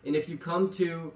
And if you come to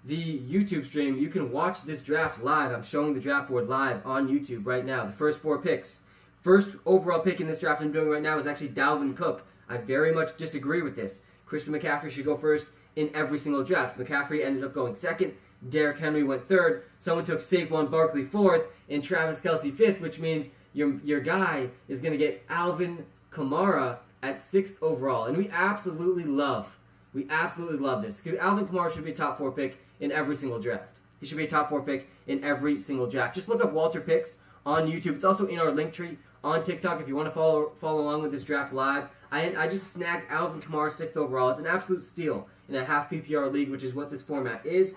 the YouTube stream, you can watch this draft live. I'm showing the draft board live on YouTube right now. The first 4 picks. First overall pick in this draft I'm doing right now is actually Dalvin Cook. I very much disagree with this. Christian McCaffrey should go first in every single draft. McCaffrey ended up going second. Derrick Henry went third. Someone took Saquon Barkley fourth and Travis Kelce fifth, which means your guy is going to get Alvin Kamara at 6th overall. And we absolutely love this because Alvin Kamara should be a top 4 pick in every single draft. He should be a top 4 pick in every single draft. Just look up WalterPicks on YouTube. It's also in our link tree on TikTok if you want to follow along with this draft live. I just snagged Alvin Kamara 6th overall. It's an absolute steal in a half PPR league, which is what this format is.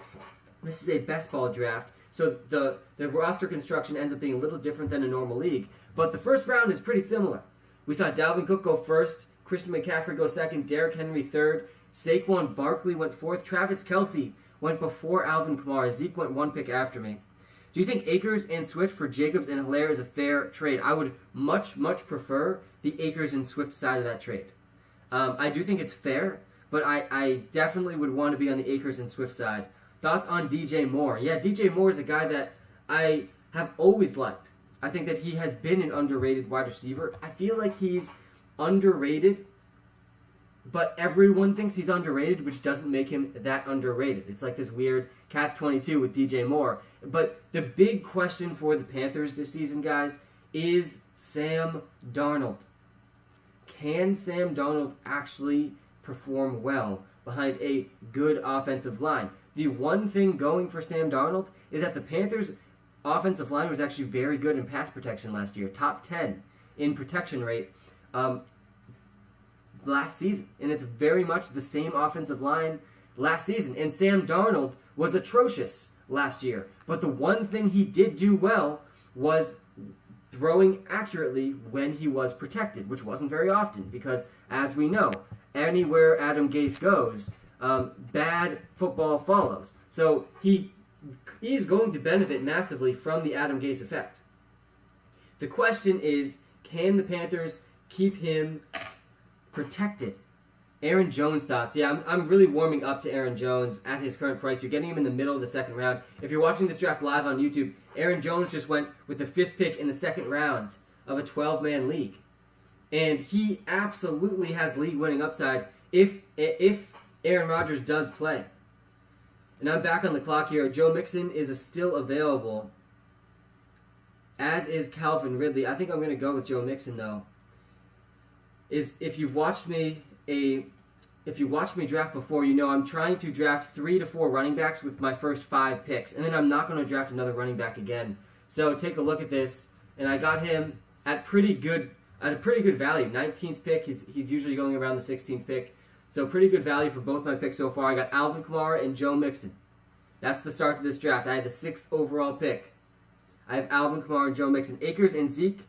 This is a best ball draft, so the roster construction ends up being a little different than a normal league. But the first round is pretty similar. We saw Dalvin Cook go first, Christian McCaffrey go second, Derrick Henry third, Saquon Barkley went fourth, Travis Kelce went before Alvin Kamara, Zeke went 1 pick after me. Do you think Akers and Swift for Jacobs and Hilaire is a fair trade? I would much prefer the Akers and Swift side of that trade. I do think it's fair, but I definitely would want to be on the Akers and Swift side. Thoughts on DJ Moore? Yeah, DJ Moore is a guy that I have always liked. I think that he has been an underrated wide receiver. I feel like he's underrated, but everyone thinks he's underrated, which doesn't make him that underrated. It's like this weird catch-22 with DJ Moore. But the big question for the Panthers this season, guys, is Sam Darnold. Can Sam Darnold actually perform well behind a good offensive line? The one thing going for Sam Darnold is that the Panthers' offensive line was actually very good in pass protection last year. Top 10 in protection rate last season. And it's very much the same offensive line last season. And Sam Darnold was atrocious last year. But the one thing he did do well was throwing accurately when he was protected, which wasn't very often because, as we know, anywhere Adam Gase goes, bad football follows. So he's going to benefit massively from the Adam Gase effect. The question is, can the Panthers keep him protected? Aaron Jones thoughts. Yeah, I'm really warming up to Aaron Jones at his current price. You're getting him in the middle of the 2nd round. If you're watching this draft live on YouTube, Aaron Jones just went with the 5th pick in the 2nd round of a 12-man league. And he absolutely has league-winning upside if Aaron Rodgers does play. And I'm back on the clock here. Joe Mixon is still available, as is Calvin Ridley. I think I'm going to go with Joe Mixon, though. If you've watched me draft before, you know I'm trying to draft 3 to 4 running backs with my first 5 picks, and then I'm not going to draft another running back again. So take a look at this, and I got him at a pretty good value. 19th pick. He's usually going around the 16th pick. So pretty good value for both my picks so far. I got Alvin Kamara and Joe Mixon. That's the start to this draft. I had the 6th overall pick. I have Alvin Kamara and Joe Mixon. Akers and Zeke,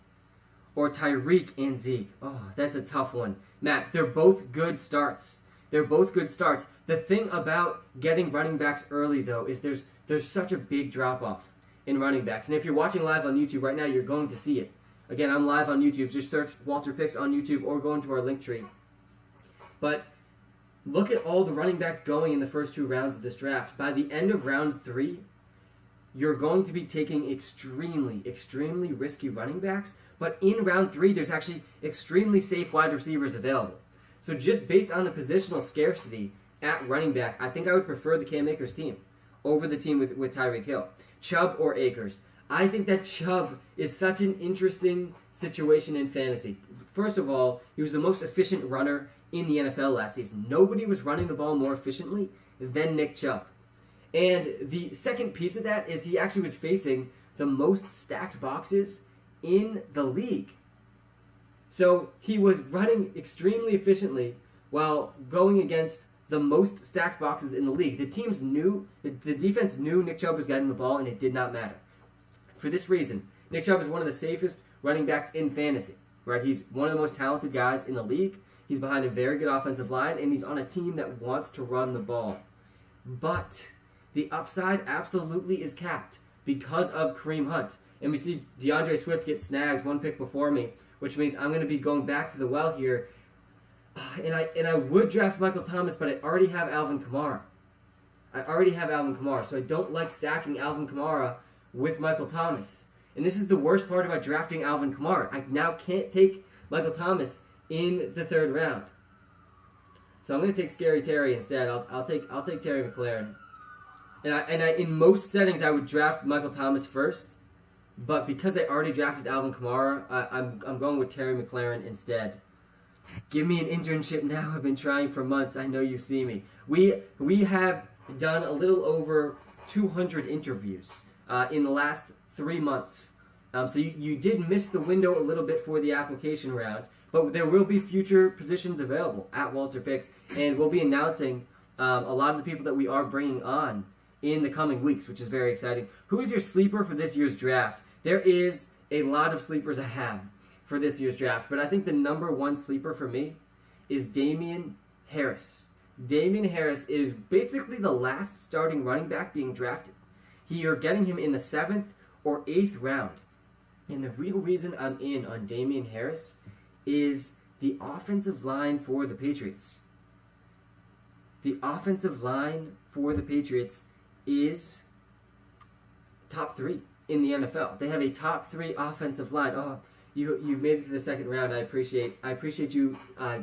or Tyreek and Zeke. Oh, that's a tough one. Matt, they're both good starts. The thing about getting running backs early, though, is there's such a big drop-off in running backs. And if you're watching live on YouTube right now, you're going to see it. Again, I'm live on YouTube. Just search WalterPicks on YouTube or go into our link tree. But look at all the running backs going in the first 2 rounds of this draft. By the end of round 3, you're going to be taking extremely risky running backs. But in round 3, there's actually extremely safe wide receivers available. So just based on the positional scarcity at running back, I think I would prefer the Cam Akers team over the team with Tyreek Hill. Chubb or Akers. I think that Chubb is such an interesting situation in fantasy. First of all, he was the most efficient runner in the NFL last season. Nobody was running the ball more efficiently than Nick Chubb. And the second piece of that is he actually was facing the most stacked boxes in the league. So he was running extremely efficiently while going against the most stacked boxes in the league. The defense knew Nick Chubb was getting the ball, and it did not matter. For this reason, Nick Chubb is one of the safest running backs in fantasy. Right? He's one of the most talented guys in the league. He's behind a very good offensive line, and he's on a team that wants to run the ball. But the upside absolutely is capped because of Kareem Hunt. And we see DeAndre Swift get snagged 1 pick before me, which means I'm going to be going back to the well here. And I would draft Michael Thomas, but I already have Alvin Kamara. I already have Alvin Kamara, so I don't like stacking Alvin Kamara with Michael Thomas. And this is the worst part about drafting Alvin Kamara. I now can't take Michael Thomas in the 3rd round. So I'm going to take Scary Terry instead. I'll take Terry McLaurin. And I in most settings I would draft Michael Thomas first, but because I already drafted Alvin Kamara, I'm going with Terry McLaurin instead. Give me an internship now. I've been trying for months. I know you see me. We have done a little over 200 interviews in the last 3 months. So you did miss the window a little bit for the application round, but there will be future positions available at WalterPicks, and we'll be announcing a lot of the people that we are bringing on in the coming weeks, which is very exciting. Who is your sleeper for this year's draft? There is a lot of sleepers I have for this year's draft, but I think the number one sleeper for me is Damian Harris. Damian Harris is basically the last starting running back being drafted. You're getting him in the 7th or 8th round. And the real reason I'm in on Damian Harris is the offensive line for the Patriots. The offensive line for the Patriots is top 3 in the NFL. They have a top 3 offensive line. Oh, you made it to the 2nd round. I appreciate you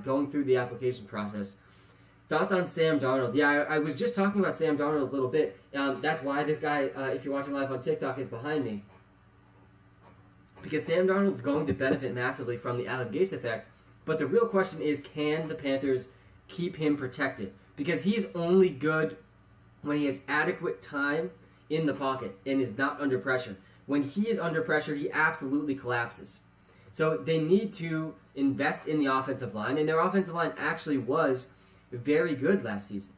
going through the application process. Thoughts on Sam Darnold? Yeah, I was just talking about Sam Darnold a little bit. That's why this guy, if you're watching live on TikTok, is behind me. Because Sam Darnold's going to benefit massively from the Adam Gase effect. But the real question is, can the Panthers keep him protected? Because he's only good when he has adequate time in the pocket and is not under pressure. When he is under pressure, he absolutely collapses. So they need to invest in the offensive line, and their offensive line actually was very good last season.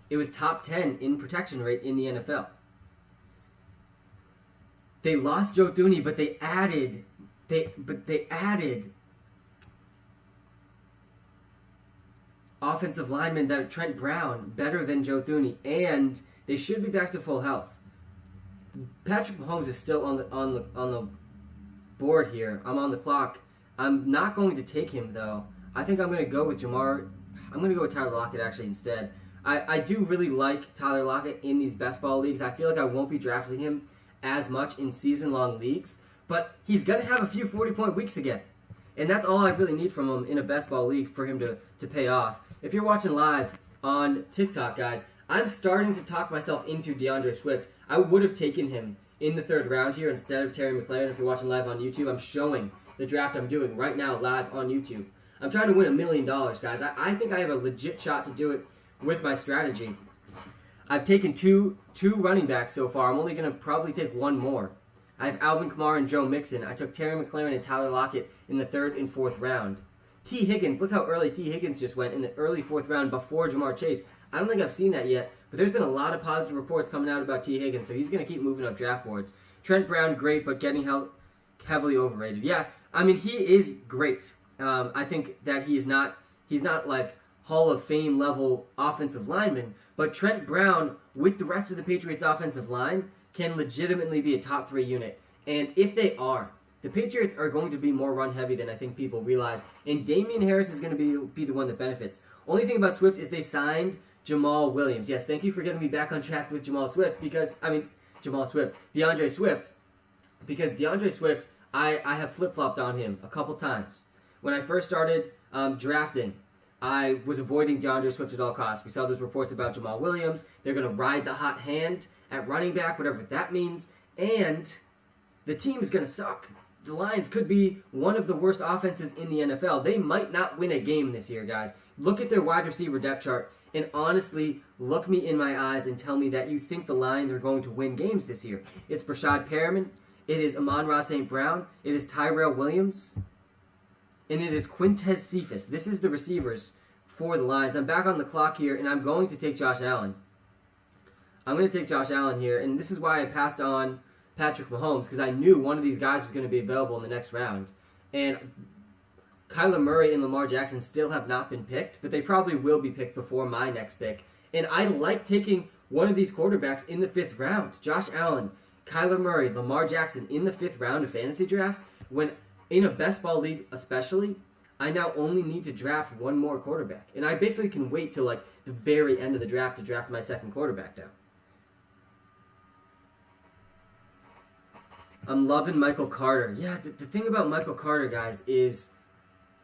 It was top 10 in protection rate in the NFL. They lost Joe Thuney, but they added offensive linemen that are Trent Brown, better than Joe Thuney, and they should be back to full health. Patrick Mahomes is still on the board here. I'm on the clock. I'm not going to take him though. I think I'm going to go with Jamar. I'm going to go with Tyler Lockett actually instead. I do really like Tyler Lockett in these best ball leagues. I feel like I won't be drafting him as much in season-long leagues, but he's going to have a few 40-point weeks again. And that's all I really need from him in a best ball league for him to pay off. If you're watching live on TikTok, guys, I'm starting to talk myself into DeAndre Swift. I would have taken him in the 3rd round here instead of Terry McLaurin. If you're watching live on YouTube, I'm showing the draft I'm doing right now live on YouTube. I'm trying to win $1 million, guys. I think I have a legit shot to do it with my strategy. I've taken two running backs so far. I'm only going to probably take one more. I have Alvin Kamara and Joe Mixon. I took Terry McLaurin and Tyler Lockett in the 3rd and 4th round. T. Higgins, look how early T. Higgins just went in the early 4th round before Jamar Chase. I don't think I've seen that yet, but there's been a lot of positive reports coming out about T. Higgins, so he's going to keep moving up draft boards. Trent Brown, great, but getting heavily overrated. Yeah, I mean, he is great. I think that he's not like Hall of Fame level offensive lineman, but Trent Brown with the rest of the Patriots offensive line can legitimately be a top 3 unit. And if they are, the Patriots are going to be more run heavy than I think people realize, and Damian Harris is going to be the one that benefits. Only thing about Swift is they signed Jamal Williams. Yes, thank you for getting me back on track with DeAndre Swift, because DeAndre Swift, I have flip-flopped on him a couple times. When I first started drafting, I was avoiding DeAndre Swift at all costs. We saw those reports about Jamal Williams. They're going to ride the hot hand at running back, whatever that means, and the team is going to suck. The Lions could be one of the worst offenses in the NFL. They might not win a game this year, guys. Look at their wide receiver depth chart and honestly look me in my eyes and tell me that you think the Lions are going to win games this year. It's Brashad Perriman. It is Amon-Ra St. Brown. It is Tyrell Williams. And it is Quintez Cephas. This is the receivers for the Lions. I'm back on the clock here, and I'm going to take Josh Allen. I'm going to take Josh Allen here, and this is why I passed on Patrick Mahomes, because I knew one of these guys was going to be available in the next round. And Kyler Murray and Lamar Jackson still have not been picked, but they probably will be picked before my next pick. And I like taking one of these quarterbacks in the 5th round. Josh Allen, Kyler Murray, Lamar Jackson in the 5th round of fantasy drafts, when in a best ball league especially, I now only need to draft one more quarterback. And I basically can wait till like the very end of the draft to draft my second quarterback now. I'm loving Michael Carter. Yeah, the thing about Michael Carter, guys, is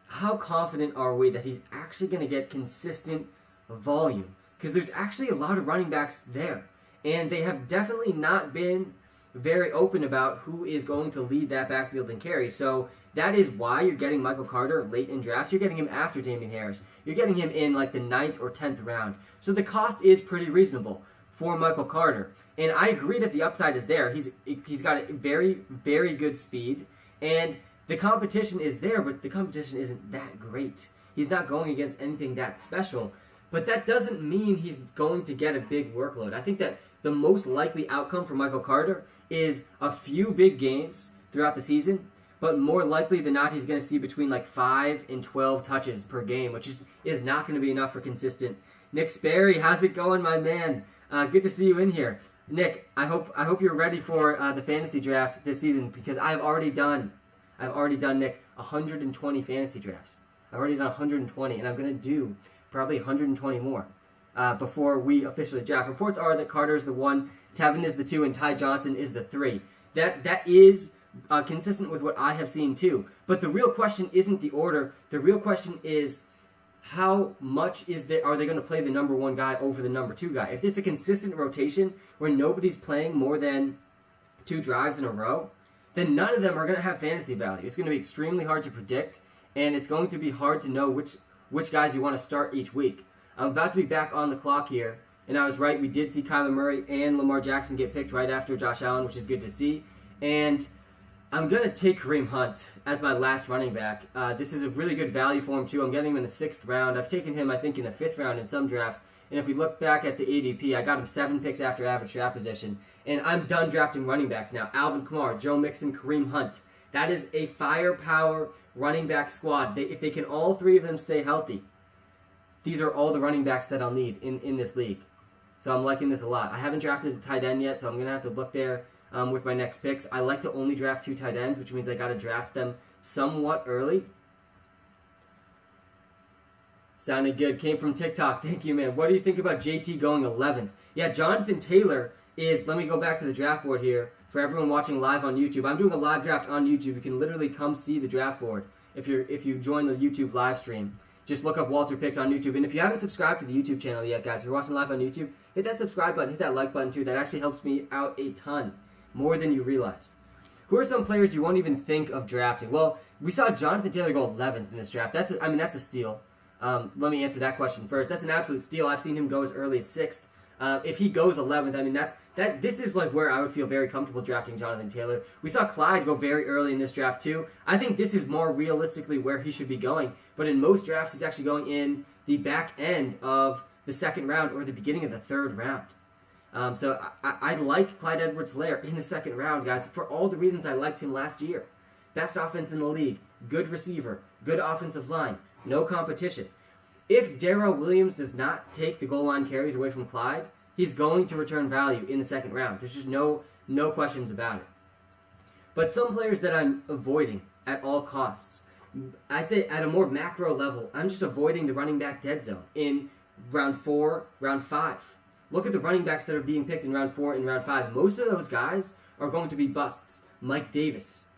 how confident are we that he's actually going to get consistent volume? Because there's actually a lot of running backs there. And they have definitely not been very open about who is going to lead that backfield and carry. So that is why you're getting Michael Carter late in drafts. You're getting him after Damian Harris. You're getting him in like the 9th or 10th round. So the cost is pretty reasonable for Michael Carter. And I agree that the upside is there. He's got a very, very good speed. And the competition is there, but the competition isn't that great. He's not going against anything that special. But that doesn't mean he's going to get a big workload. I think that the most likely outcome for Michael Carter is a few big games throughout the season, but more likely than not, he's going to see between like 5 and 12 touches per game, which is not going to be enough for consistent. Nick Sperry, how's it going, my man? Good to see you in here. Nick, I hope you're ready for the fantasy draft this season, because I've already done, Nick, 120 fantasy drafts. I've already done 120, and I'm going to do probably 120 more before we officially draft. Reports are that Carter is the 1, Tevin is the 2, and Ty Johnson is the 3. That is consistent with what I have seen too. But the real question isn't the order. The real question is how much are they going to play the number 1 guy over the number 2 guy? If it's a consistent rotation where nobody's playing more than 2 drives in a row, then none of them are going to have fantasy value. It's going to be extremely hard to predict, and it's going to be hard to know which guys you want to start each week. I'm about to be back on the clock here, and I was right. We did see Kyler Murray and Lamar Jackson get picked right after Josh Allen, which is good to see. And I'm going to take Kareem Hunt as my last running back. This is a really good value for him, too. I'm getting him in the 6th round. I've taken him, I think, in the 5th round in some drafts. And if we look back at the ADP, I got him 7 picks after average draft position. And I'm done drafting running backs now. Alvin Kamara, Joe Mixon, Kareem Hunt. That is a firepower running back squad. If they can all 3 of them stay healthy, these are all the running backs that I'll need in this league. So I'm liking this a lot. I haven't drafted a tight end yet, so I'm going to have to look there with my next picks. I like to only draft 2 tight ends, which means I got to draft them somewhat early. Sounded good. Came from TikTok. Thank you, man. What do you think about JT going 11th? Yeah, Jonathan Taylor is... Let me go back to the draft board here for everyone watching live on YouTube. I'm doing a live draft on YouTube. You can literally come see the draft board if you join the YouTube live stream. Just look up WalterPicks on YouTube. And if you haven't subscribed to the YouTube channel yet, guys, if you're watching live on YouTube, hit that subscribe button, hit that like button too. That actually helps me out a ton, more than you realize. Who are some players you won't even think of drafting? Well, we saw Jonathan Taylor go 11th in this draft. That's a steal. Let me answer that question first. That's an absolute steal. I've seen him go as early as 6th. If he goes 11th, I mean, this is like where I would feel very comfortable drafting Jonathan Taylor. We saw Clyde go very early in this draft too. I think this is more realistically where he should be going. But in most drafts, he's actually going in the back end of the 2nd round or the beginning of the 3rd round. So I like Clyde Edwards-Helaire in the 2nd round, guys, for all the reasons I liked him last year. Best offense in the league, good receiver, good offensive line, no competition. If Darrell Williams does not take the goal line carries away from Clyde, he's going to return value in the 2nd round. There's just no questions about it. But some players that I'm avoiding at all costs, I'd say at a more macro level, I'm just avoiding the running back dead zone in round 4, round 5. Look at the running backs that are being picked in round 4 and round 5. Most of those guys are going to be busts. Mike Davis,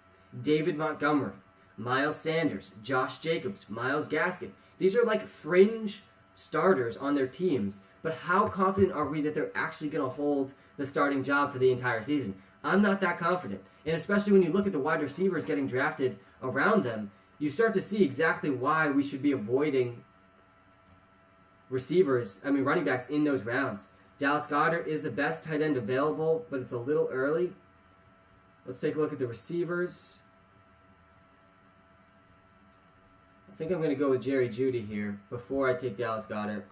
David Montgomery, Miles Sanders, Josh Jacobs, Myles Gaskin. These are like fringe starters on their teams, but how confident are we that they're actually going to hold the starting job for the entire season? I'm not that confident. And especially when you look at the wide receivers getting drafted around them, you start to see exactly why we should be avoiding running backs in those rounds. Dallas Goedert is the best tight end available, but it's a little early. Let's take a look at the receivers. I think I'm going to go with Jerry Jeudy here before I take Dallas Goedert.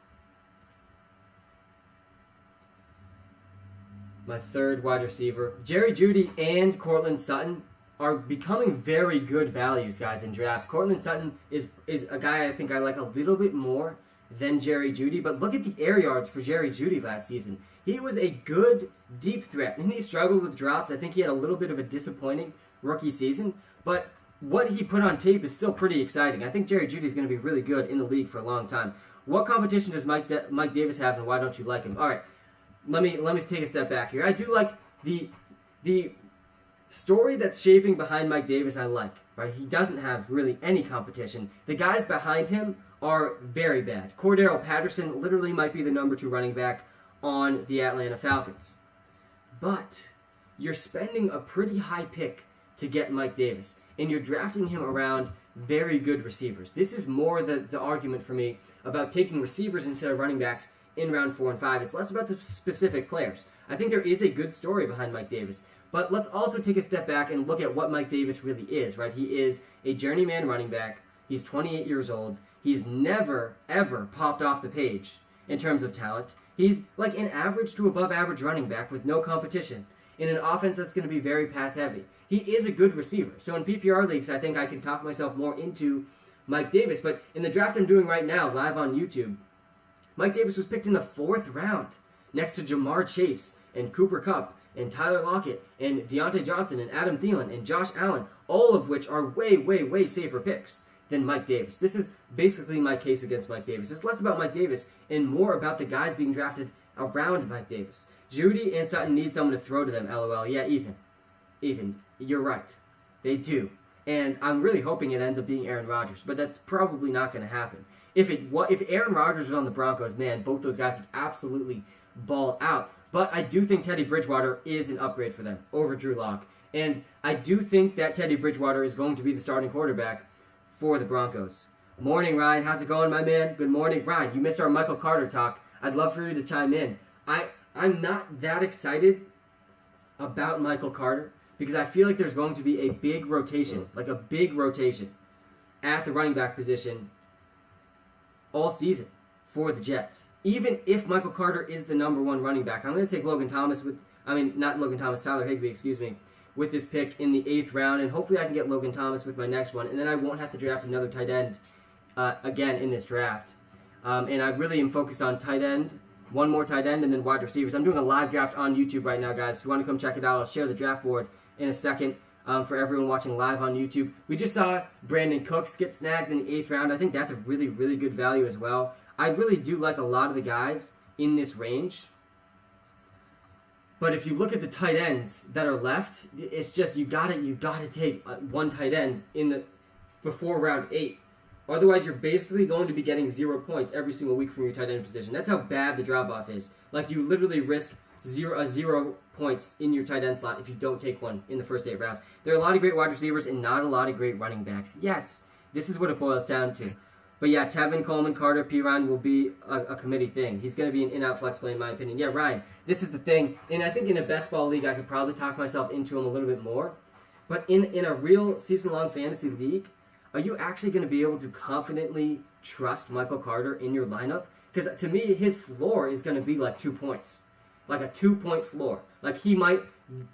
My 3rd wide receiver. Jerry Jeudy and Courtland Sutton are becoming very good values, guys, in drafts. Courtland Sutton is a guy I think I like a little bit more than Jerry Jeudy, but look at the air yards for Jerry Jeudy last season. He was a good deep threat, and he struggled with drops. I think he had a little bit of a disappointing rookie season, but what he put on tape is still pretty exciting. I think Jerry Jeudy is going to be really good in the league for a long time. What competition does Mike Davis have, and why don't you like him? All right, let me take a step back here. I do like the story that's shaping behind Mike Davis. I like, right? He doesn't have really any competition. The guys behind him are very bad. Cordero Patterson literally might be the number 2 running back on the Atlanta Falcons. But you're spending a pretty high pick to get Mike Davis, and you're drafting him around very good receivers. This is more the argument for me about taking receivers instead of running backs in round 4 and 5. It's less about the specific players. I think there is a good story behind Mike Davis, but let's also take a step back and look at what Mike Davis really is, right? He is a journeyman running back. He's 28 years old. He's never, ever popped off the page in terms of talent. He's like an average to above average running back with no competition in an offense that's going to be very pass heavy. He is a good receiver. So in PPR leagues, I think I can talk myself more into Mike Davis. But in the draft I'm doing right now, live on YouTube, Mike Davis was picked in the 4th round next to Jamar Chase and Cooper Kupp and Tyler Lockett and Deontay Johnson and Adam Thielen and Josh Allen, all of which are way, way, way safer picks than Mike Davis. This is basically my case against Mike Davis. It's less about Mike Davis and more about the guys being drafted around Mike Davis. Jeudy and Sutton need someone to throw to them, LOL. Yeah, Ethan, you're right. They do. And I'm really hoping it ends up being Aaron Rodgers, but that's probably not going to happen. If Aaron Rodgers was on the Broncos, man, both those guys would absolutely ball out. But I do think Teddy Bridgewater is an upgrade for them over Drew Lock. And I do think that Teddy Bridgewater is going to be the starting quarterback for the Broncos. Morning, Ryan. How's it going, my man? Good morning. Ryan, you missed our Michael Carter talk. I'd love for you to chime in. I'm not that excited about Michael Carter because I feel like there's going to be a big rotation, at the running back position all season for the Jets. Even if Michael Carter is the number 1 running back, I'm going to take Tyler Higbee, with this pick in the 8th round, and hopefully I can get Logan Thomas with my next one, and then I won't have to draft another tight end again in this draft. And I really am focused on tight end, one more tight end, and then wide receivers. I'm doing a live draft on YouTube right now, guys. If you want to come check it out, I'll share the draft board in a second for everyone watching live on YouTube. We just saw Brandon Cooks get snagged in the 8th round. I think that's a really, really good value as well. I really do like a lot of the guys in this range. But if you look at the tight ends that are left, it's just you gotta take one tight end before round 8. Otherwise, you're basically going to be getting 0 points every single week from your tight end position. That's how bad the drop-off is. Like, you literally risk zero points in your tight end slot if you don't take one in the first 8 rounds. There are a lot of great wide receivers and not a lot of great running backs. Yes, this is what it boils down to. But yeah, Tevin, Coleman, Carter, Pirine will be a committee thing. He's going to be an in-out flex play in my opinion. Yeah, Ryan, this is the thing. And I think in a best ball league, I could probably talk myself into him a little bit more. But in a real season-long fantasy league, are you actually going to be able to confidently trust Michael Carter in your lineup? Because to me, his floor is going to be like 2 points. Like a 2-point floor. Like, he might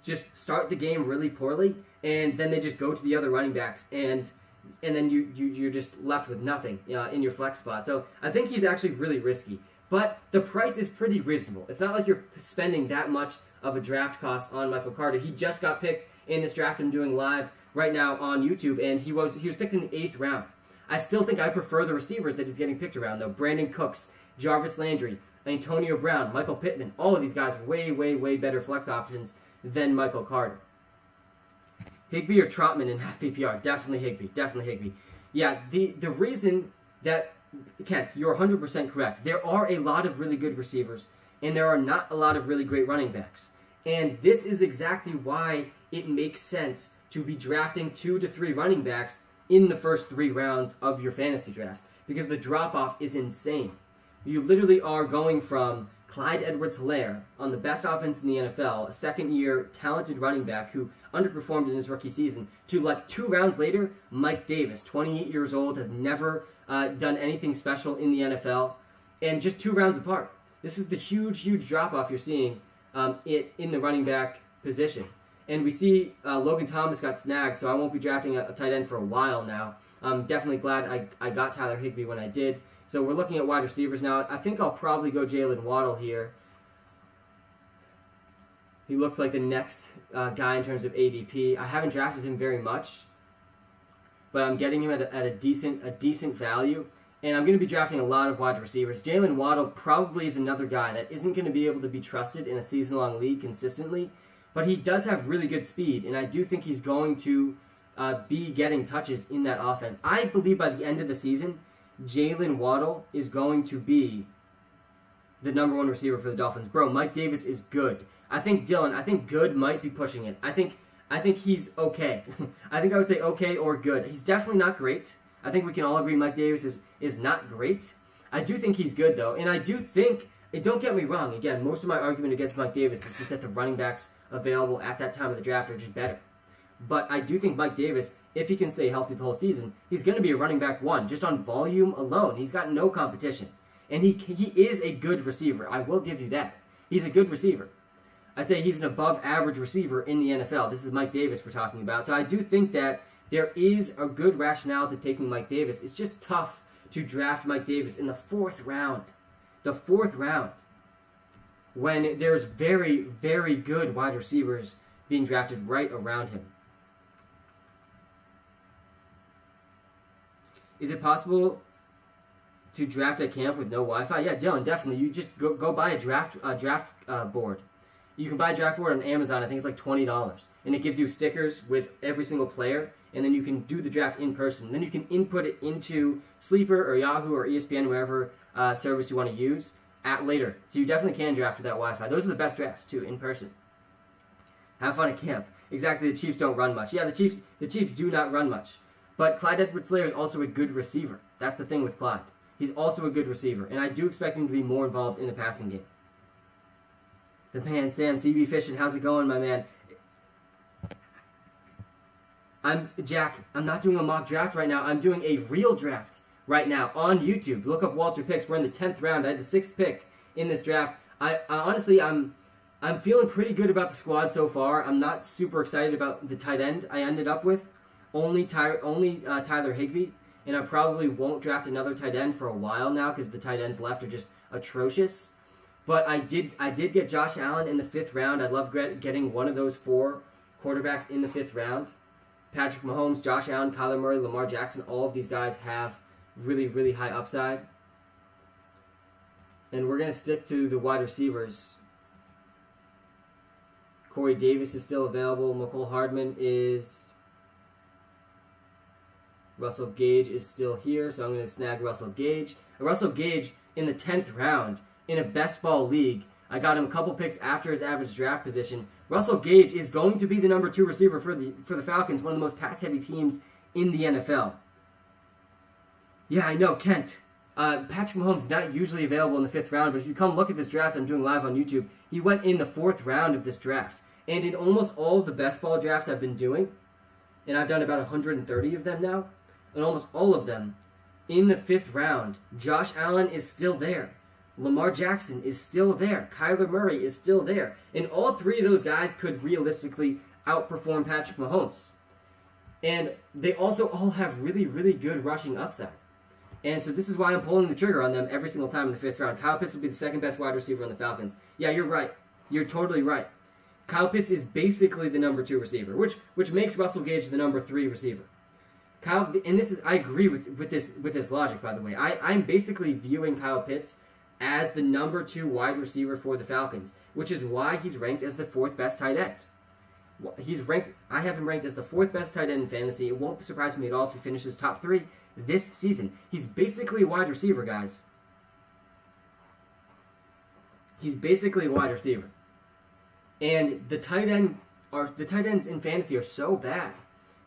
just start the game really poorly, and then they just go to the other running backs, and then you're just left with nothing in your flex spot. So I think he's actually really risky. But the price is pretty reasonable. It's not like you're spending that much of a draft cost on Michael Carter. He just got picked in this draft I'm doing live right now on YouTube, and he was picked in the 8th round. I still think I prefer the receivers that he's getting picked around, though. Brandon Cooks, Jarvis Landry, Antonio Brown, Michael Pittman, all of these guys way, way, way better flex options than Michael Carter. Higbee or Trotman in half PPR? Definitely Higbee. Yeah, the reason that, Kent, you're 100% correct. There are a lot of really good receivers, and there are not a lot of really great running backs. And this is exactly why it makes sense to be drafting 2 to 3 running backs in the first 3 rounds of your fantasy drafts, because the drop-off is insane. You literally are going from Clyde Edwards-Helaire on the best offense in the NFL, a second-year talented running back who underperformed in his rookie season, to like 2 rounds later, Mike Davis, 28 years old, has never done anything special in the NFL, and just 2 rounds apart. This is the huge, huge drop-off you're seeing in the running back position. And we see Logan Thomas got snagged, so I won't be drafting a tight end for a while now. I'm definitely glad I got Tyler Higbee when I did. So we're looking at wide receivers now. I think I'll probably go Jalen Waddle here. He looks like the next guy in terms of ADP. I haven't drafted him very much. but I'm getting him at a decent value. And I'm going to be drafting a lot of wide receivers. Jalen Waddle probably is another guy that isn't going to be able to be trusted in a season-long league consistently, but he does have really good speed, and I do think he's going to be getting touches in that offense. I believe by the end of the season, Jalen Waddle is going to be the number one receiver for the Dolphins. Bro, Mike Davis is good. I think good might be pushing it. I think he's okay. I think I would say okay or good. He's definitely not great. I think we can all agree Mike Davis is not great. I do think he's good, though. And I do think, don't get me wrong, again, most of my argument against Mike Davis is just that the running backs available at that time of the draft are just better. But I do think Mike Davis, if he can stay healthy the whole season, he's going to be a running back one, just on volume alone. He's got no competition. And he is a good receiver. I will give you that. He's a good receiver. I'd say he's an above-average receiver in the NFL. This is Mike Davis we're talking about. So I do think that there is a good rationale to taking Mike Davis. It's just tough to draft Mike Davis in the fourth round. The fourth round. When there's very, very good wide receivers being drafted right around him. Is it possible to draft at camp with no Wi-Fi? Yeah, Dylan, definitely. You just go buy a draft board. You can buy a draft board on Amazon. I think it's like $20. And it gives you stickers with every single player. And then you can do the draft in person. Then you can input it into Sleeper or Yahoo or ESPN, whatever service you want to use, at later. So you definitely can draft with that Wi-Fi. Those are the best drafts, too, in person. Have fun at camp. Exactly, the Chiefs don't run much. Yeah, the Chiefs do not run much. But Clyde Edwards-Helaire is also a good receiver. That's the thing with Clyde. He's also a good receiver. And I do expect him to be more involved in the passing game. The man, Sam, CB Fishing, how's it going, my man? I'm not doing a mock draft right now. I'm doing a real draft right now on YouTube. Look up WalterPicks. We're in the 10th round. I had the 6th pick in this draft. I honestly, I'm feeling pretty good about the squad so far. I'm not super excited about the tight end I ended up with. Only Tyler Higbee, and I probably won't draft another tight end for a while now because the tight ends left are just atrocious. But I did get Josh Allen in the 5th round. I love getting one of those 4 quarterbacks in the 5th round. Patrick Mahomes, Josh Allen, Kyler Murray, Lamar Jackson, all of these guys have really, really high upside. And we're going to stick to the wide receivers. Corey Davis is still available. McCole Hardman is... Russell Gage is still here, so I'm going to snag Russell Gage. Russell Gage in the 10th round in a best ball league. I got him a couple picks after his average draft position. Russell Gage is going to be the number 2 receiver for the Falcons, one of the most pass-heavy teams in the NFL. Yeah, I know, Kent. Patrick Mahomes is not usually available in the 5th round, but if you come look at this draft I'm doing live on YouTube, he went in the 4th round of this draft. And in almost all of the best ball drafts I've been doing, and I've done about 130 of them now, and almost all of them, in the 5th round, Josh Allen is still there. Lamar Jackson is still there. Kyler Murray is still there. And all 3 of those guys could realistically outperform Patrick Mahomes. And they also all have really, really good rushing upside. And so this is why I'm pulling the trigger on them every single time in the 5th round. Kyle Pitts will be the 2nd best wide receiver on the Falcons. Yeah, you're right. You're totally right. Kyle Pitts is basically the number 2 receiver, which makes Russell Gage the number 3 receiver. I agree with this logic, by the way. I'm basically viewing Kyle Pitts as the number 2 wide receiver for the Falcons, which is why he's ranked as the 4th best tight end. I have him ranked as the 4th best tight end in fantasy. It won't surprise me at all if he finishes top 3 this season. He's basically a wide receiver, guys. He's basically a wide receiver. And the tight ends in fantasy are so bad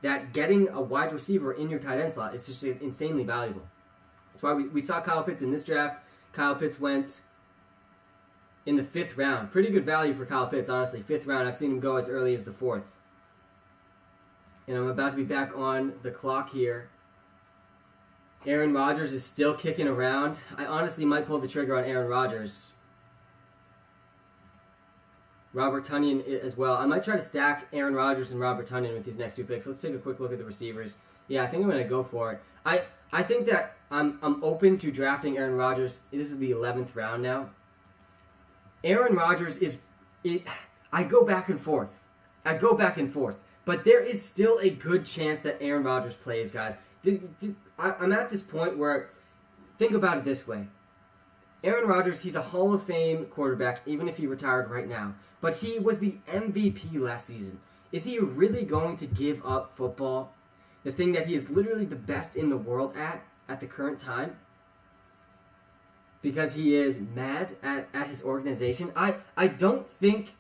that getting a wide receiver in your tight end slot is just insanely valuable. That's why we saw Kyle Pitts in this draft. Kyle Pitts went in the 5th round. Pretty good value for Kyle Pitts, honestly. 5th round. I've seen him go as early as the 4th. And I'm about to be back on the clock here. Aaron Rodgers is still kicking around. I honestly might pull the trigger on Aaron Rodgers. Robert Tonyan as well. I might try to stack Aaron Rodgers and Robert Tonyan with these next 2 picks. Let's take a quick look at the receivers. Yeah, I think I'm going to go for it. I think that I'm open to drafting Aaron Rodgers. This is the 11th round now. Aaron Rodgers I go back and forth. But there is still a good chance that Aaron Rodgers plays, guys. I'm at this point where, think about it this way. Aaron Rodgers, he's a Hall of Fame quarterback, even if he retired right now. But he was the MVP last season. Is he really going to give up football, the thing that he is literally the best in the world at the current time, because he is mad at his organization? I don't think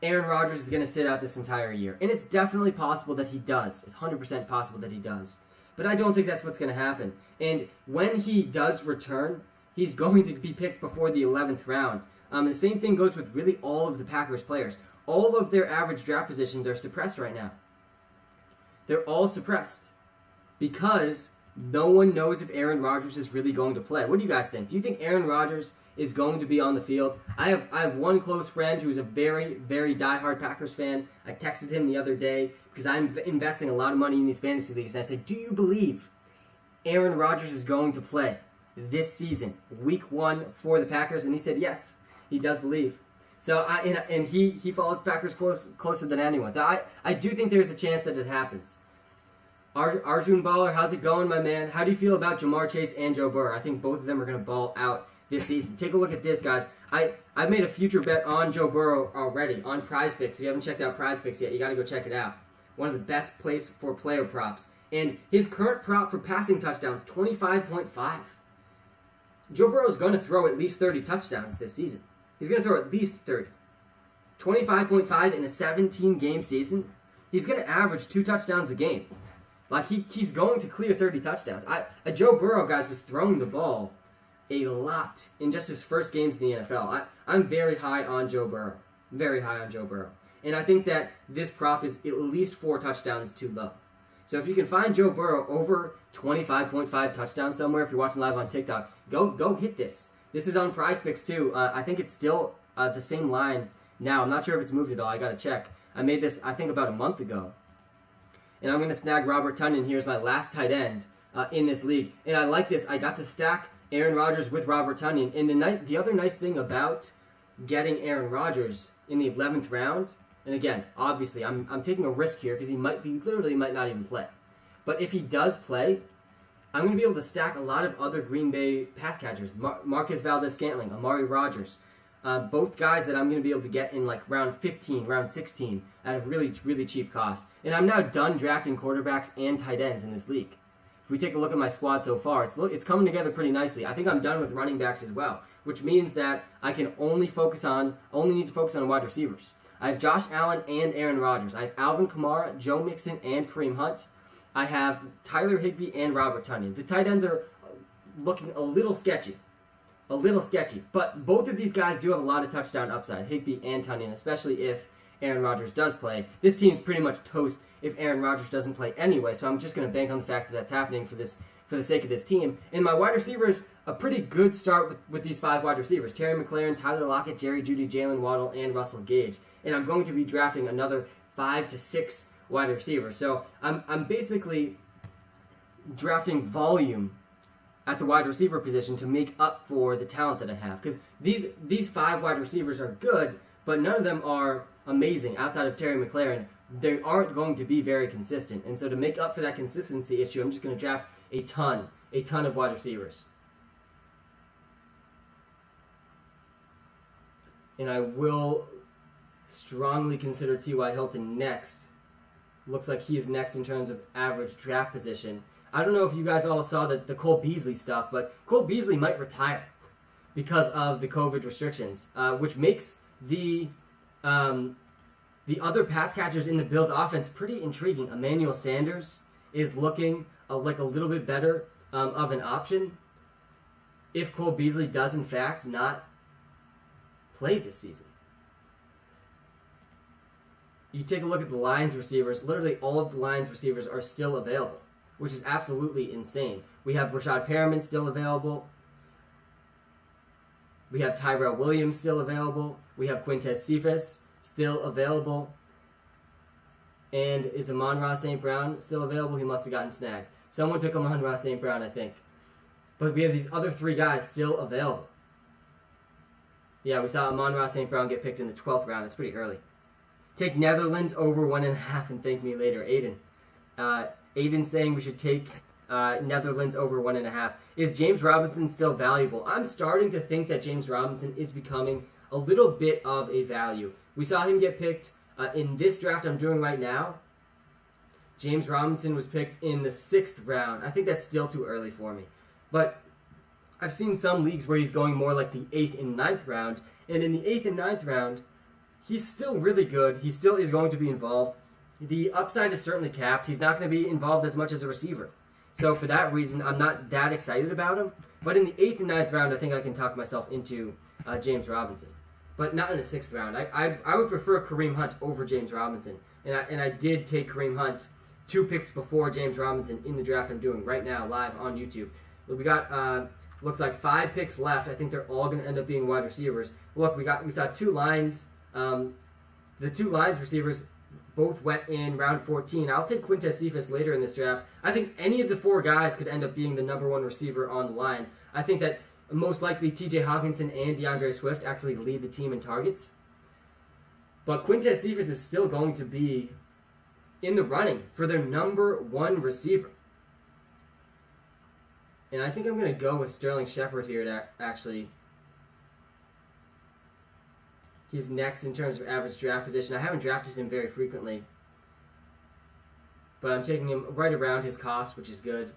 Aaron Rodgers is going to sit out this entire year. And it's definitely possible that he does. It's 100% possible that he does. But I don't think that's what's going to happen. And when he does return, he's going to be picked before the 11th round. The same thing goes with really all of the Packers players. All of their average draft positions are suppressed right now. They're all suppressed because no one knows if Aaron Rodgers is really going to play. What do you guys think? Do you think Aaron Rodgers is going to be on the field? I have one close friend who's a very, very diehard Packers fan. I texted him the other day because I'm investing a lot of money in these fantasy leagues. And I said, do you believe Aaron Rodgers is going to play this season, week 1 for the Packers? And he said yes, he does believe. So he follows the Packers closer than anyone. So I do think there's a chance that it happens. Arjun Baller, how's it going, my man? How do you feel about Jamar Chase and Joe Burrow? I think both of them are going to ball out this season. Take a look at this, guys. I made a future bet on Joe Burrow already on PrizePicks. If you haven't checked out PrizePicks yet, you got to go check it out. One of the best plays for player props. And his current prop for passing touchdowns, 25.5. Joe Burrow's going to throw at least 30 touchdowns this season. He's going to throw at least 30. 25.5 in a 17-game season. He's going to average 2 touchdowns a game. Like, he's going to clear 30 touchdowns. Joe Burrow, guys, was throwing the ball a lot in just his first games in the NFL. I'm very high on Joe Burrow. Very high on Joe Burrow. And I think that this prop is at least 4 touchdowns too low. So if you can find Joe Burrow over 25.5 touchdowns somewhere, if you're watching live on TikTok, go hit this. This is on PrizePicks too. I think it's still the same line now. I'm not sure if it's moved at all. I got to check. I made this, I think, about a month ago. And I'm going to snag Robert Tonyan here as my last tight end in this league. And I like this. I got to stack Aaron Rodgers with Robert Tonyan. And the other nice thing about getting Aaron Rodgers in the 11th round, and again, obviously, I'm taking a risk here because he literally might not even play. But if he does play, I'm going to be able to stack a lot of other Green Bay pass catchers. Marquez Valdes-Scantling, Amari Rodgers. Both guys that I'm going to be able to get in like round 15, round 16 at a really, really cheap cost. And I'm now done drafting quarterbacks and tight ends in this league. If we take a look at my squad so far, it's coming together pretty nicely. I think I'm done with running backs as well, which means that I can only need to focus on wide receivers. I have Josh Allen and Aaron Rodgers. I have Alvin Kamara, Joe Mixon, and Kareem Hunt. I have Tyler Higbee and Robert Tonyan. The tight ends are looking a little sketchy. But both of these guys do have a lot of touchdown upside, Higbee and Tonyan, especially if Aaron Rodgers does play. This team's pretty much toast if Aaron Rodgers doesn't play anyway, so I'm just going to bank on the fact that that's happening for the sake of this team. And my wide receivers, a pretty good start with these 5 wide receivers. Terry McLaurin, Tyler Lockett, Jerry Jeudy, Jalen Waddle, and Russell Gage. And I'm going to be drafting another 5 to 6 wide receivers. So I'm basically drafting volume at the wide receiver position to make up for the talent that I have. Because these 5 wide receivers are good, but none of them are amazing outside of Terry McLaurin. They aren't going to be very consistent. And so to make up for that consistency issue, I'm just going to draft a ton of wide receivers. And I will strongly consider T.Y. Hilton next. Looks like he is next in terms of average draft position. I don't know if you guys all saw the Cole Beasley stuff, but Cole Beasley might retire because of the COVID restrictions, which makes the other pass catchers in the Bills' offense pretty intriguing. Emmanuel Sanders is looking like a little bit better of an option if Cole Beasley does, in fact, not play this season. You take a look at the Lions receivers. Literally all of the Lions receivers are still available, which is absolutely insane. We have Rashad Perriman still available. We have Tyrell Williams still available. We have Quintez Cephas still available. And is Amon-Ra St. Brown still available? He must have gotten snagged. Someone took Amon-Ra St. Brown, I think. But we have these other 3 guys still available. Yeah, we saw Amon-Ra St. Brown get picked in the 12th round. That's pretty early. Take Netherlands over 1.5 and thank me later. Aiden. Aiden saying we should take Netherlands over 1.5. Is James Robinson still valuable? I'm starting to think that James Robinson is becoming a little bit of a value. We saw him get picked in this draft I'm doing right now. James Robinson was picked in the 6th round. I think that's still too early for me. But I've seen some leagues where he's going more like the 8th and 9th round. And in the 8th and 9th round, he's still really good. He still is going to be involved. The upside is certainly capped. He's not going to be involved as much as a receiver. So for that reason, I'm not that excited about him. But in the 8th and 9th round, I think I can talk myself into James Robinson. But not in the 6th round. I would prefer Kareem Hunt over James Robinson. And I did take Kareem Hunt 2 picks before James Robinson in the draft I'm doing right now live on YouTube. We got looks like 5 picks left. I think they're all going to end up being wide receivers. Look, we saw 2 lines. The 2 lines receivers both went in round 14. I'll take Quintez Cephas later in this draft. I think any of the 4 guys could end up being the number 1 receiver on the Lions. I think that most likely TJ Hawkinson and DeAndre Swift actually lead the team in targets. But Quintez Cephas is still going to be in the running for their number 1 receiver. And I think I'm going to go with Sterling Shepard here to actually... He's next in terms of average draft position. I haven't drafted him very frequently. But I'm taking him right around his cost, which is good.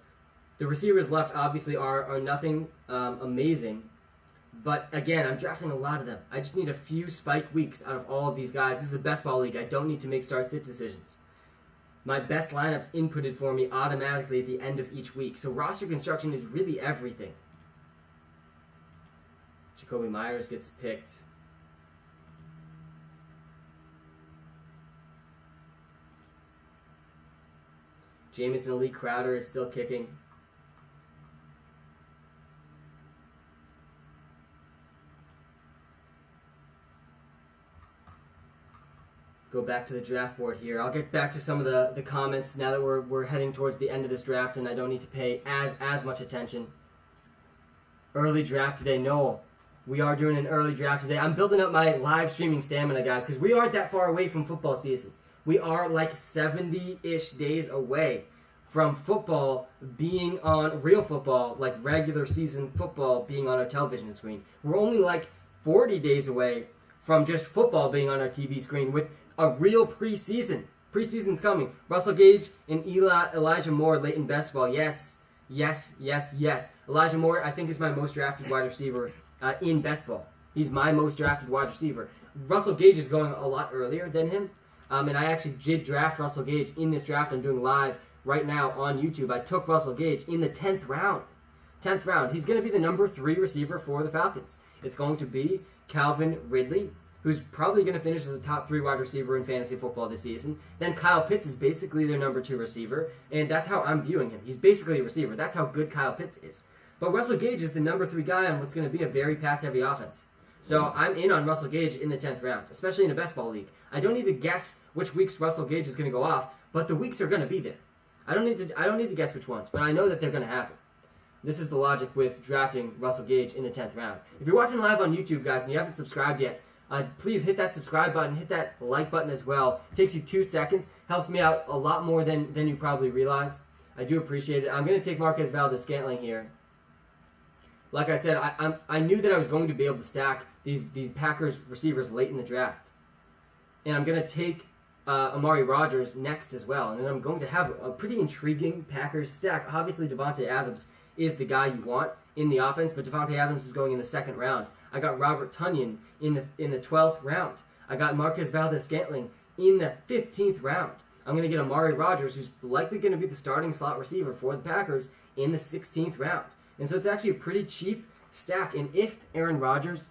The receivers left obviously are nothing amazing. But again, I'm drafting a lot of them. I just need a few spike weeks out of all of these guys. This is a best ball league. I don't need to make start-sit decisions. My best lineups inputted for me automatically at the end of each week. So roster construction is really everything. Jacoby Myers gets picked. Jamison Lee Crowder is still kicking. Go back to the draft board here. I'll get back to some of the comments now that we're heading towards the end of this draft and I don't need to pay as much attention. Early draft today. No, we are doing an early draft today. I'm building up my live streaming stamina, guys, because we aren't that far away from football season. We are like 70-ish days away from football being on real football, like regular season football being on our television screen. We're only like 40 days away from just football being on our TV screen with a real preseason. Preseason's coming. Russell Gage and Elijah Moore late in best ball. Yes. Elijah Moore, I think, is my most drafted wide receiver in best ball. He's my most drafted wide receiver. Russell Gage is going a lot earlier than him. And I actually did draft Russell Gage in this draft I'm doing live right now on YouTube. I took Russell Gage in the 10th round. 10th round. He's going to be the number 3 receiver for the Falcons. It's going to be Calvin Ridley, who's probably going to finish as a top 3 wide receiver in fantasy football this season. Then Kyle Pitts is basically their number 2 receiver, and that's how I'm viewing him. He's basically a receiver. That's how good Kyle Pitts is. But Russell Gage is the number 3 guy on what's going to be a very pass-heavy offense. So I'm in on Russell Gage in the 10th round, especially in a best ball league. I don't need to guess which weeks Russell Gage is going to go off, but the weeks are going to be there. I don't need to guess which ones, but I know that they're going to happen. This is the logic with drafting Russell Gage in the 10th round. If you're watching live on YouTube, guys, and you haven't subscribed yet, please hit that subscribe button, hit that like button as well. It takes you 2 seconds. Helps me out a lot more than you probably realize. I do appreciate it. I'm going to take Marquez Valdes-Scantling here. Like I said, I knew that I was going to be able to stack these Packers receivers late in the draft. And I'm going to take Amari Rodgers next as well. And then I'm going to have a pretty intriguing Packers stack. Obviously, Devontae Adams is the guy you want in the offense, but Devontae Adams is going in the 2nd round. I got Robert Tonyan in the 12th round. I got Marquez Valdes-Scantling in the 15th round. I'm going to get Amari Rodgers, who's likely going to be the starting slot receiver for the Packers, in the 16th round. And so it's actually a pretty cheap stack. And if Aaron Rodgers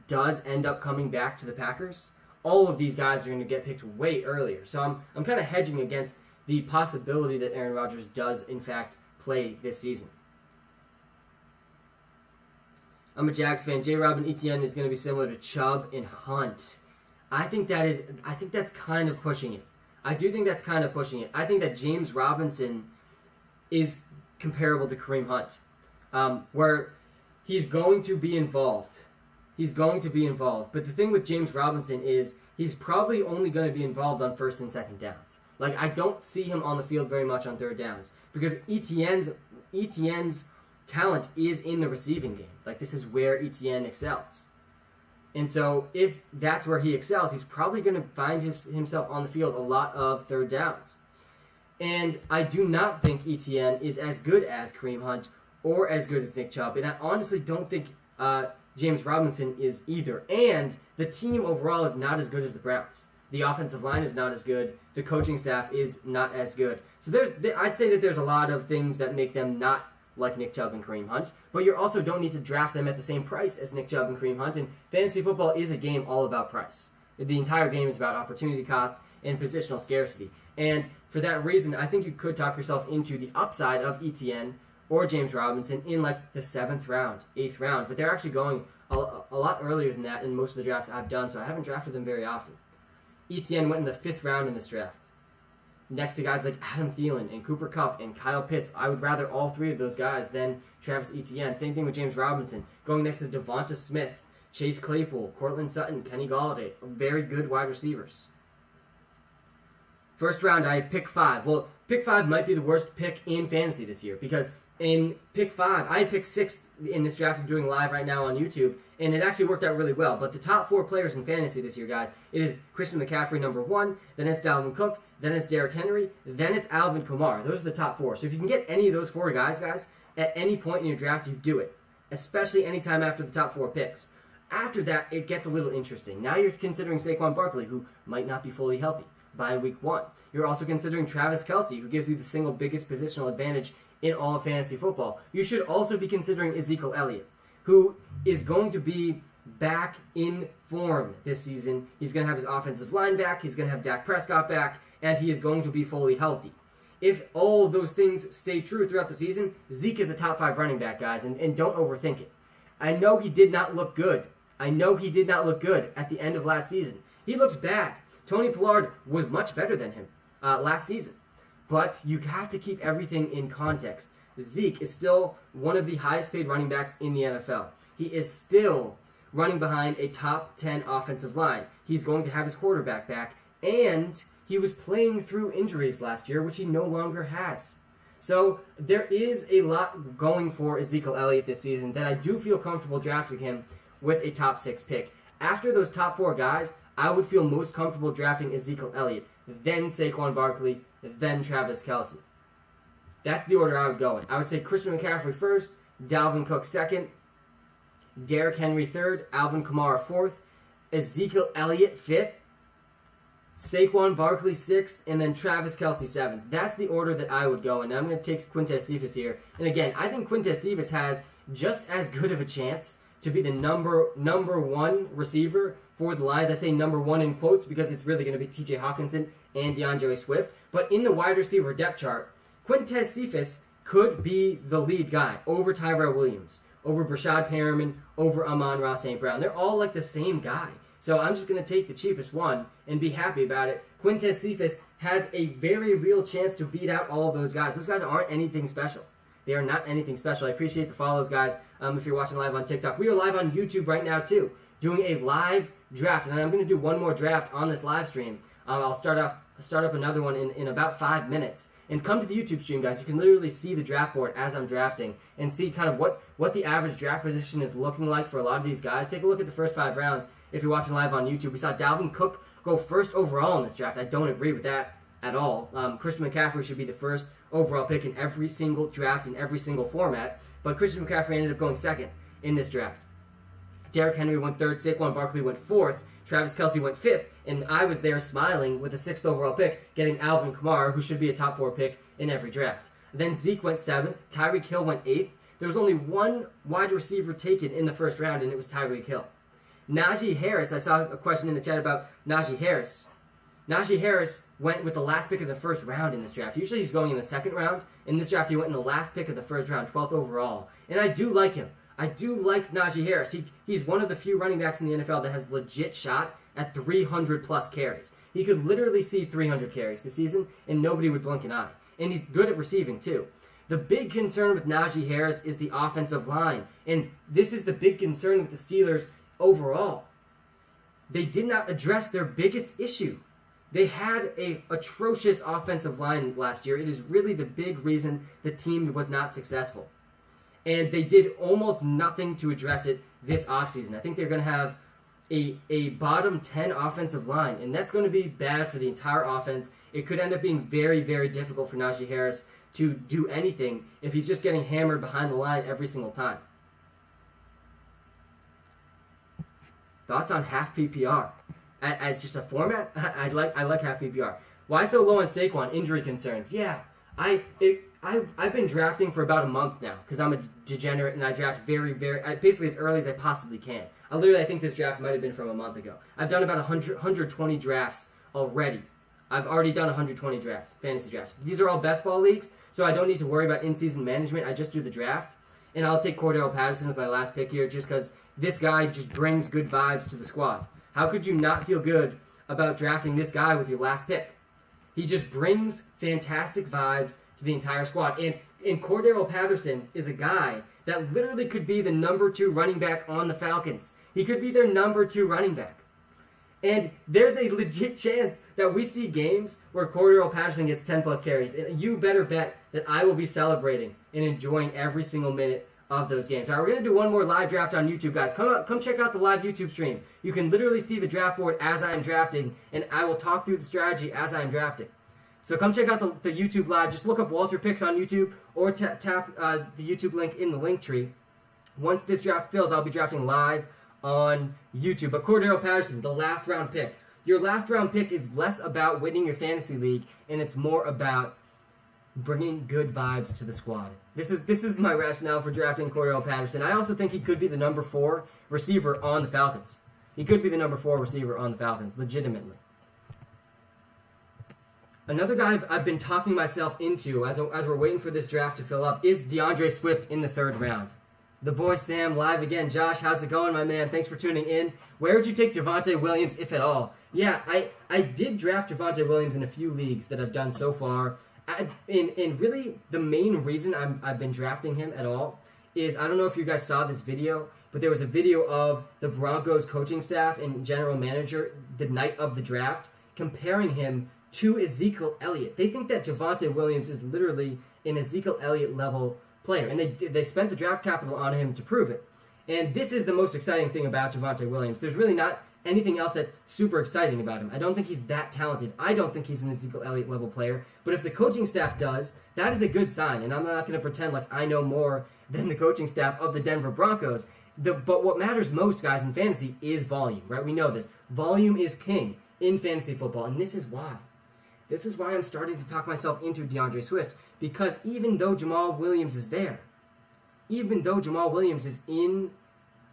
does end up coming back to the Packers, all of these guys are going to get picked way earlier. So I'm kind of hedging against the possibility that Aaron Rodgers does, in fact, play this season. I'm a Jags fan. J-Rob and Etienne is going to be similar to Chubb and Hunt. I think that's kind of pushing it. I do think that's kind of pushing it. I think that James Robinson is comparable to Kareem Hunt, where he's going to be involved he's going to be involved. But the thing with James Robinson is he's probably only going to be involved on first and second downs. Like, I don't see him on the field very much on third downs because Etienne's talent is in the receiving game. Like, this is where Etienne excels. And so if that's where he excels, he's probably going to find himself on the field a lot of third downs. And I do not think Etienne is as good as Kareem Hunt or as good as Nick Chubb. And I honestly don't think James Robinson is either. And the team overall is not as good as the Browns. The offensive line is not as good. The coaching staff is not as good. So I'd say that there's a lot of things that make them not like Nick Chubb and Kareem Hunt, but you also don't need to draft them at the same price as Nick Chubb and Kareem Hunt, and fantasy football is a game all about price. The entire game is about opportunity cost and positional scarcity, and for that reason, I think you could talk yourself into the upside of Etienne or James Robinson in like the 7th round, 8th round, but they're actually going a lot earlier than that in most of the drafts I've done, so I haven't drafted them very often. Etienne went in the 5th round in this draft. Next to guys like Adam Thielen and Cooper Kupp and Kyle Pitts. I would rather all three of those guys than Travis Etienne. Same thing with James Robinson. Going next to Devonta Smith, Chase Claypool, Cortland Sutton, Kenny Golladay. Very good wide receivers. First round, I had pick 5. Well, pick 5 might be the worst pick in fantasy this year because in pick 5, I had picked 6th in this draft I'm doing live right now on YouTube, and it actually worked out really well. But the top 4 players in fantasy this year, guys, it is Christian McCaffrey, number 1, then it's Dalvin Cook, then it's Derrick Henry, then it's Alvin Kamara. Those are the top 4. So if you can get any of those 4 guys, at any point in your draft, you do it, especially anytime after the top 4 picks. After that, it gets a little interesting. Now you're considering Saquon Barkley, who might not be fully healthy by week 1. You're also considering Travis Kelce, who gives you the single biggest positional advantage in all of fantasy football. You should also be considering Ezekiel Elliott, who is going to be back in form this season. He's going to have his offensive line back, he's going to have Dak Prescott back, and he is going to be fully healthy. If all those things stay true throughout the season, Zeke is a top 5 running back, guys, and don't overthink it. I know he did not look good. at the end of last season. He looked bad. Tony Pollard was much better than him last season. But you have to keep everything in context. Zeke is still one of the highest paid running backs in the NFL. He is still running behind a top 10 offensive line. He's going to have his quarterback back, and he was playing through injuries last year, which he no longer has. So there is a lot going for Ezekiel Elliott this season that I do feel comfortable drafting him with a top 6 pick. After those top 4 guys, I would feel most comfortable drafting Ezekiel Elliott, then Saquon Barkley, then Travis Kelce. That's the order I would go in. I would say Christian McCaffrey first, Dalvin Cook second, Derrick Henry third, Alvin Kamara fourth, Ezekiel Elliott fifth, Saquon Barkley sixth, and then Travis Kelce seventh. That's the order that I would go in. Now I'm going to take Quintez Cephas here. And again, I think Quintez Cephas has just as good of a chance to be the number 1 receiver for the Lions. I say number 1 in quotes because it's really going to be T.J. Hawkinson and DeAndre Swift. But in the wide receiver depth chart, Quintez Cephas could be the lead guy over Tyrell Williams, over Brashad Perriman, over Amon-Ra St. Brown. They're all like the same guy. So I'm just going to take the cheapest one and be happy about it. Quintez Cephas has a very real chance to beat out all of those guys. Those guys aren't anything special. They are not anything special. I appreciate the follows, guys, if you're watching live on TikTok. We are live on YouTube right now, too, doing a live draft. And I'm going to do one more draft on this live stream. I'll start up another one in about 5 minutes. And come to the YouTube stream, guys. You can literally see the draft board as I'm drafting and see kind of what the average draft position is looking like for a lot of these guys. Take a look at the first 5 rounds if you're watching live on YouTube. We saw Dalvin Cook go first overall in this draft. I don't agree with that at all. Christian McCaffrey should be the first overall pick in every single draft in every single format. But Christian McCaffrey ended up going second in this draft. Derrick Henry went third. Saquon Barkley went fourth. Travis Kelce went fifth. And I was there smiling with a 6th overall pick, getting Alvin Kamara, who should be a top 4 pick in every draft. Then Zeke went 7th. Tyreek Hill went 8th. There was only one wide receiver taken in the first round, and it was Tyreek Hill. Najee Harris, I saw a question in the chat about Najee Harris. Najee Harris went with the last pick of the first round in this draft. Usually he's going in the 2nd round. In this draft, he went in the last pick of the first round, 12th overall. And I do like him. I do like Najee Harris. He's one of the few running backs in the NFL that has legit shot at 300-plus carries. He could literally see 300 carries this season, and nobody would blink an eye. And he's good at receiving, too. The big concern with Najee Harris is the offensive line. And this is the big concern with the Steelers overall, they did not address their biggest issue. They had a atrocious offensive line last year. It is really the big reason the team was not successful. And they did almost nothing to address it this offseason. I think they're going to have a bottom 10 offensive line, and that's going to be bad for the entire offense. It could end up being very, very difficult for Najee Harris to do anything if he's just getting hammered behind the line every single time. Thoughts on half PPR? As just a format, I like half PPR. Why so low on Saquon? Injury concerns. Yeah, I've been drafting for about a month now because I'm a degenerate and I draft basically as early as I possibly can. I think this draft might have been from a month ago. I've done about 120 drafts already. I've already done 120 drafts, fantasy drafts. These are all best ball leagues, so I don't need to worry about in-season management. I just do the draft. And I'll take Cordero Patterson with my last pick here just because this guy just brings good vibes to the squad. How could you not feel good about drafting this guy with your last pick? He just brings fantastic vibes to the entire squad. And Cordero Patterson is a guy that literally could be the number 2 running back on the Falcons. He could be their number 2 running back. And there's a legit chance that we see games where Cordero Patterson gets 10 plus carries. And you better bet that I will be celebrating and enjoying every single minute of those games. All right, we're going to do one more live draft on YouTube, guys. Come check out the live YouTube stream. You can literally see the draft board as I am drafting, and I will talk through the strategy as I am drafting. So come check out the YouTube live. Just look up WalterPicks on YouTube or tap the YouTube link in the link tree. Once this draft fills, I'll be drafting live on YouTube. But Cordero Patterson, the last round pick. Your last round pick is less about winning your fantasy league, and it's more about bringing good vibes to the squad. This is my rationale for drafting Cordero Patterson. I also think he could be the number 4 receiver on the Falcons. He could be the number 4 receiver on the Falcons, legitimately. Another guy I've been talking myself into as we're waiting for this draft to fill up is DeAndre Swift in the 3rd round. The boy Sam live again. Josh, how's it going, my man? Thanks for tuning in. Where would you take Javonte Williams, if at all? Yeah, I did draft Javonte Williams in a few leagues that I've done so far. And really, the main reason I've been drafting him at all is, I don't know if you guys saw this video, but there was a video of the Broncos coaching staff and general manager the night of the draft comparing him to Ezekiel Elliott. They think that Javonte Williams is literally an Ezekiel Elliott level player, and they spent the draft capital on him to prove it. And this is the most exciting thing about Javonte Williams. There's really not anything else that's super exciting about him. I don't think he's that talented. I don't think he's an Ezekiel Elliott level player. But if the coaching staff does, that is a good sign. And I'm not going to pretend like I know more than the coaching staff of the Denver Broncos. But what matters most, guys, in fantasy is volume, right? We know this. Volume is king in fantasy football, and this is why. This is why I'm starting to talk myself into DeAndre Swift, because even though Jamal Williams is there, even though Jamal Williams is in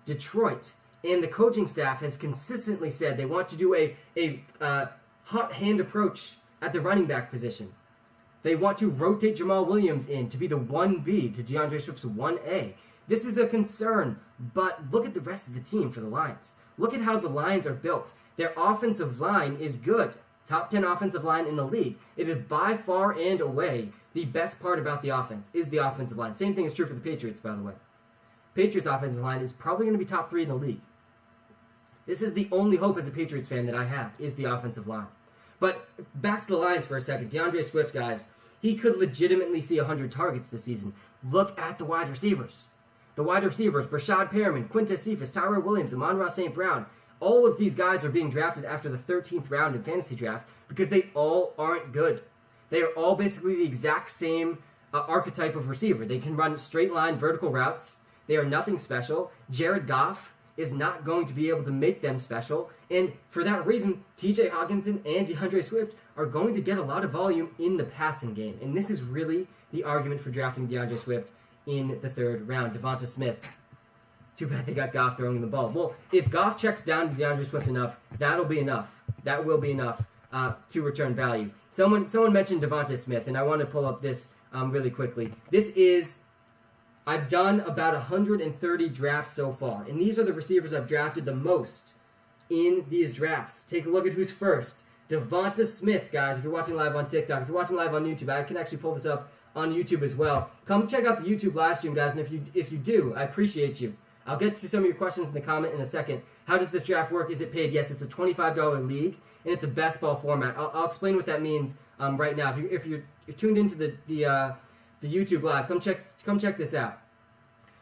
Detroit, and the coaching staff has consistently said they want to do a hot hand approach at the running back position. They want to rotate Jamal Williams in to be the 1B to DeAndre Swift's 1A. This is a concern, but look at the rest of the team for the Lions. Look at how the Lions are built. Their offensive line is good. Top 10 offensive line in the league. It is by far and away the best part about the offense is the offensive line. Same thing is true for the Patriots, by the way. Patriots offensive line is probably going to be top 3 in the league. This is the only hope as a Patriots fan that I have, is the offensive line. But back to the Lions for a second. DeAndre Swift, guys, he could legitimately see 100 targets this season. Look at the wide receivers. The wide receivers, Brashad Perriman, Quintez Cephas, Tyrell Williams, Amon-Ra St. Brown. All of these guys are being drafted after the 13th round in fantasy drafts because they all aren't good. They are all basically the exact same archetype of receiver. They can run straight line vertical routes. They are nothing special. Jared Goff is not going to be able to make them special. And for that reason, TJ Hawkinson and DeAndre Swift are going to get a lot of volume in the passing game. And this is really the argument for drafting DeAndre Swift in the 3rd round. Devonta Smith. Too bad they got Goff throwing the ball. Well, if Goff checks down to DeAndre Swift enough, that'll be enough. That will be enough to return value. Someone mentioned Devonta Smith, and I want to pull up this really quickly. I've done about 130 drafts so far, and these are the receivers I've drafted the most in these drafts. Take a look at who's first. Devonta Smith, guys, if you're watching live on TikTok, if you're watching live on YouTube, I can actually pull this up on YouTube as well. Come check out the YouTube live stream, guys, and if you do, I appreciate you. I'll get to some of your questions in the comment in a second. How does this draft work? Is it paid? Yes, it's a $25 league, and it's a best ball format. I'll explain what that means right now. If you're tuned into the YouTube live, come check this out.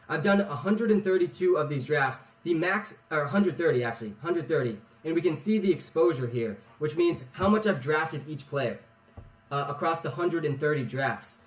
I've done 132 of these drafts. The max, or 130 actually, 130. And we can see the exposure here, which means how much I've drafted each player across the 130 drafts.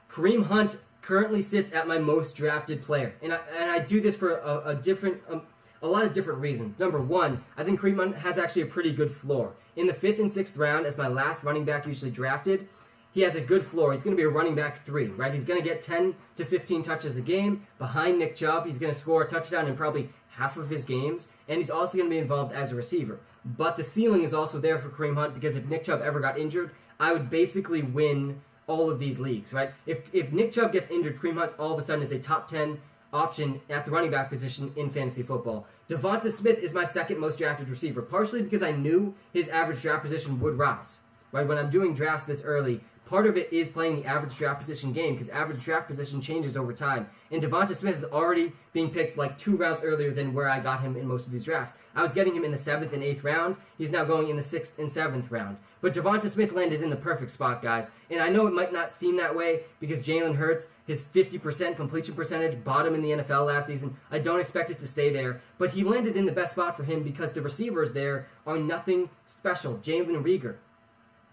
Kareem Hunt currently sits at my most drafted player. And I do this for a lot of different reasons. Number one, I think Kareem Hunt has actually a pretty good floor. In the 5th and 6th round, as my last running back usually drafted, he has a good floor. He's going to be a running back 3, right? He's going to get 10 to 15 touches a game behind Nick Chubb. He's going to score a touchdown in probably half of his games, and he's also going to be involved as a receiver. But the ceiling is also there for Kareem Hunt, because if Nick Chubb ever got injured, I would basically win all of these leagues, right? If Nick Chubb gets injured, Kareem Hunt all of a sudden is a top 10 option at the running back position in fantasy football. Devonta Smith is my second most drafted receiver, partially because I knew his average draft position would rise. Right? When I'm doing drafts this early, part of it is playing the average draft position game, because average draft position changes over time. And Devonta Smith is already being picked like 2 rounds earlier than where I got him in most of these drafts. I was getting him in the 7th and 8th round. He's now going in the 6th and 7th round. But Devonta Smith landed in the perfect spot, guys. And I know it might not seem that way because Jalen Hurts, his 50% completion percentage, bottom in the NFL last season. I don't expect it to stay there. But he landed in the best spot for him because the receivers there are nothing special. Jalen Reagor,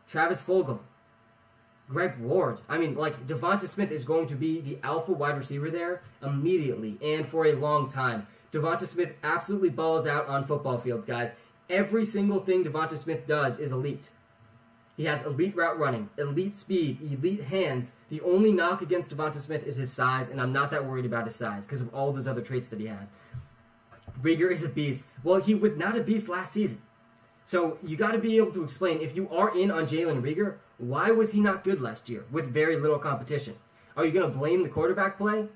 Travis Fulgham, Greg Ward. I mean, like, Devonta Smith is going to be the alpha wide receiver there immediately and for a long time. Devonta Smith absolutely balls out on football fields, guys. Every single thing Devonta Smith does is elite. He has elite route running, elite speed, elite hands. The only knock against Devonta Smith is his size, and I'm not that worried about his size because of all those other traits that he has. Reagor is a beast. Well, he was not a beast last season. So you got to be able to explain, if you are in on Jalen Reagor, why was he not good last year with very little competition? Are you going to blame the quarterback play?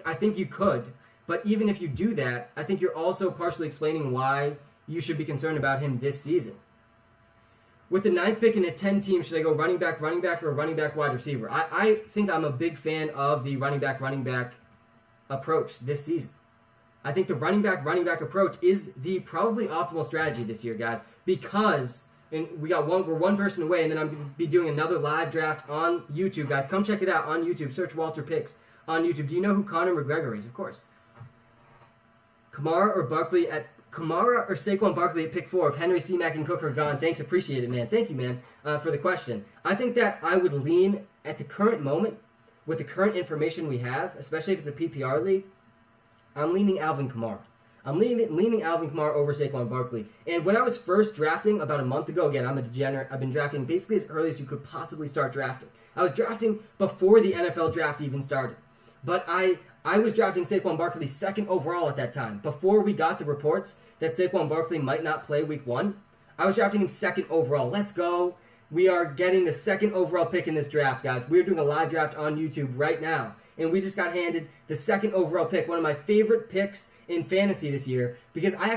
I think you could. But even if you do that, I think you're also partially explaining why you should be concerned about him this season. With the 9th pick in a 10 team, should I go running back, or running back, wide receiver? I think I'm a big fan of the running back approach this season. I think the running back approach is the probably optimal strategy this year, guys, because we're one person away, and then I'm going to be doing another live draft on YouTube, guys. Come check it out on YouTube. Search WalterPicks on YouTube. Do you know who Conor McGregor is? Of course. Kamara or Saquon Barkley at pick 4 if Henry, C-Mac, and Cook are gone. Thanks, appreciate it, man. Thank you, man, for the question. I think that I would lean, at the current moment, with the current information we have, especially if it's a PPR league, I'm leaning Alvin Kamara. I'm leaning Alvin Kamara over Saquon Barkley. And when I was first drafting about a month ago, again, I'm a degenerate. I've been drafting basically as early as you could possibly start drafting. I was drafting before the NFL draft even started. But I was drafting Saquon Barkley 2nd overall at that time. Before we got the reports that Saquon Barkley might not play week 1, I was drafting him 2nd overall. Let's go. We are getting the 2nd overall pick in this draft, guys. We're doing a live draft on YouTube right now. And we just got handed the 2nd overall pick, one of my favorite picks in fantasy this year, because I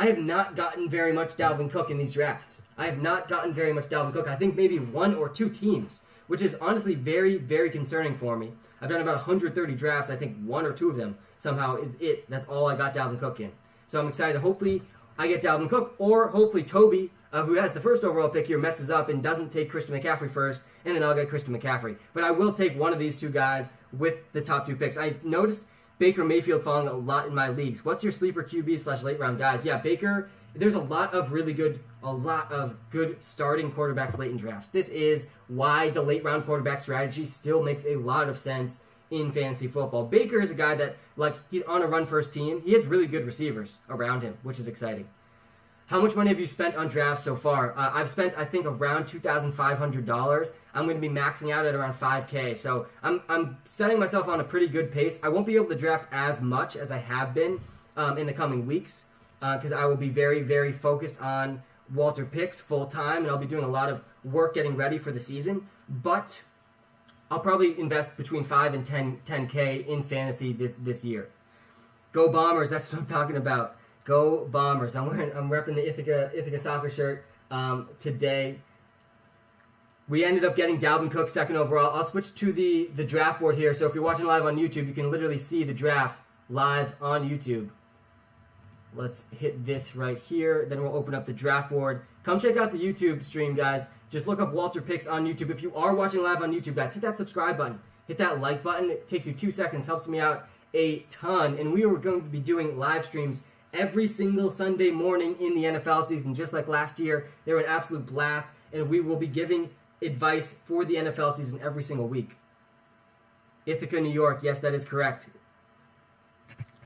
have not gotten very much Dalvin Cook in these drafts. I have not gotten very much Dalvin Cook. I think maybe 1 or 2 teams, which is honestly very, very concerning for me. I've done about 130 drafts. I think 1 or 2 of them somehow is it. That's all I got Dalvin Cook in. So I'm excited. Hopefully I get Dalvin Cook, or hopefully Toby, who has the 1st overall pick here, messes up and doesn't take Christian McCaffrey first, and then I'll get Christian McCaffrey. But I will take one of these 2 guys with the top 2 picks. I noticed Baker Mayfield falling a lot in my leagues. What's your sleeper QB / late round guys? Yeah, Baker, there's a lot of good starting quarterbacks late in drafts. This is why the late round quarterback strategy still makes a lot of sense in fantasy football. Baker is a guy that, like, he's on a run first team. He has really good receivers around him, which is exciting. How much money have you spent on drafts so far? I've spent, I think, around $2,500. I'm going to be maxing out at around $5,000. So I'm setting myself on a pretty good pace. I won't be able to draft as much as I have been in the coming weeks because I will be very, very focused on WalterPicks full time, and I'll be doing a lot of work getting ready for the season. But I'll probably invest between $5,000 and $10,000 in fantasy this year. Go Bombers! That's what I'm talking about. Go Bombers. I'm repping the Ithaca soccer shirt today. We ended up getting Dalvin Cook 2nd overall. I'll switch to the draft board here. So if you're watching live on YouTube, you can literally see the draft live on YouTube. Let's hit this right here. Then we'll open up the draft board. Come check out the YouTube stream, guys. Just look up WalterPicks on YouTube. If you are watching live on YouTube, guys, hit that subscribe button. Hit that like button. It takes you 2 seconds. Helps me out a ton. And we are going to be doing live streams every single Sunday morning in the NFL season. Just like last year, they were an absolute blast. And we will be giving advice for the NFL season every single week. Ithaca, New York. Yes, that is correct.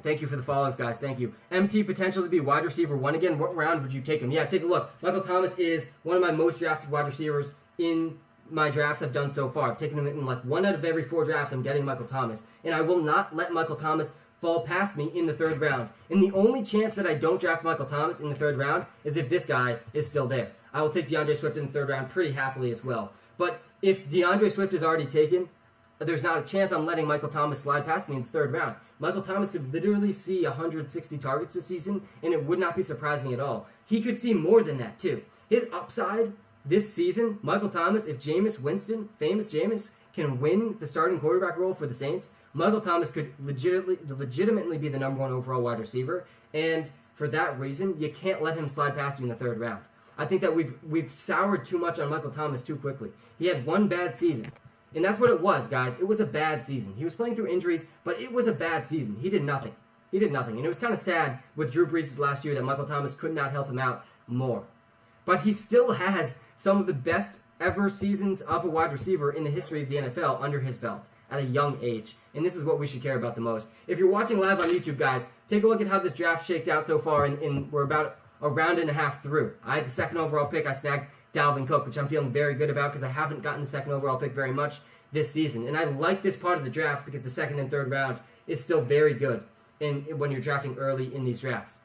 Thank you for the follows, guys. Thank you. MT, potential to be wide receiver 1 again. What round would you take him? Yeah, take a look. Michael Thomas is one of my most drafted wide receivers in my drafts I've done so far. I've taken him in like 1 out of every 4 drafts. I'm getting Michael Thomas. And I will not let Michael Thomas fall past me in the 3rd round. And the only chance that I don't draft Michael Thomas in the 3rd round is if this guy is still there. I will take DeAndre Swift in the 3rd round pretty happily as well. But if DeAndre Swift is already taken, there's not a chance I'm letting Michael Thomas slide past me in the 3rd round. Michael Thomas could literally see 160 targets this season, and it would not be surprising at all. He could see more than that, too. His upside this season, Michael Thomas, if Jameis Winston, famous Jameis, can win the starting quarterback role for the Saints, Michael Thomas could legitimately be the number 1 overall wide receiver, and for that reason, you can't let him slide past you in the 3rd round. I think that we've soured too much on Michael Thomas too quickly. He had 1 bad season. And that's what it was, guys. It was a bad season. He was playing through injuries, but it was a bad season. He did nothing. And it was kind of sad with Drew Brees' last year that Michael Thomas could not help him out more. But he still has some of the best ever seasons of a wide receiver in the history of the NFL under his belt at a young age. And this is what we should care about the most. If you're watching live on YouTube, guys, take a look at how this draft shaked out so far, and we're about a round and a half through. I had the 2nd overall pick. I snagged Dalvin Cook, which I'm feeling very good about because I haven't gotten the 2nd overall pick very much this season. And I like this part of the draft because the 2nd and 3rd round is still very good when you're drafting early in these drafts.